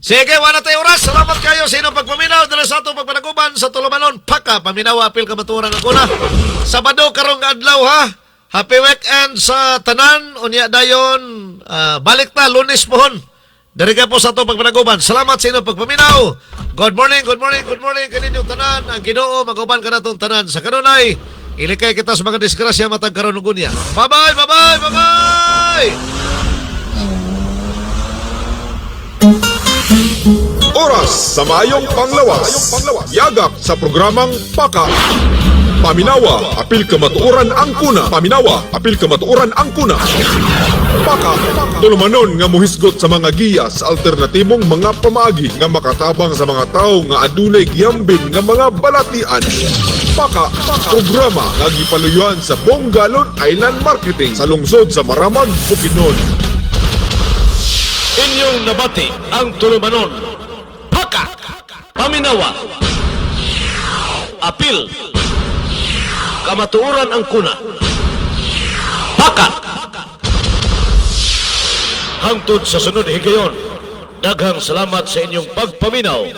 Sige, wala tayo oras. Salamat kayo sa inyong pagpaminaw dala sa atong pagpanaguban sa Tulumanon. Paka, paminaw, apil kamaturan ang kuna. Sabado karong adlaw ha. Happy weekend sa tanan. Unya dayon, balik ta, Lunes pohon. Dari ka po sa atong pagpanaguban. Salamat sa inyong pagpaminaw. Good morning, good morning, good morning. Kaninyong tanan. Ang Ginoo, maguban ka na itong tanan. Sa kanunay, ilikay kita sa mga disgrasya matag karon ug unya. Bye-bye, bye-bye, bye-bye! Oras sa mayong panglawas. Yagap sa programang Paka. Paminawa, apil kamatuoran ang kuna. Paminawa, apil kamatuoran ang kuna. Paka, tulumanon nga muhisgot sa mga giya sa alternatibong mga pamaagi nga makatabang sa mga tao nga adunay giyambin nga mga balatian. Paka, programa nga gipaluyuan sa Bongalon Island Marketing sa lungsod sa Maramag, Bukidnon. Inyong nabati ang tulumanon. Paka! Paminawa! Apil! Kamatuoran ang kuna. Paka! Hangtod sa sunod higayon, daghang salamat sa inyong pagpaminaw.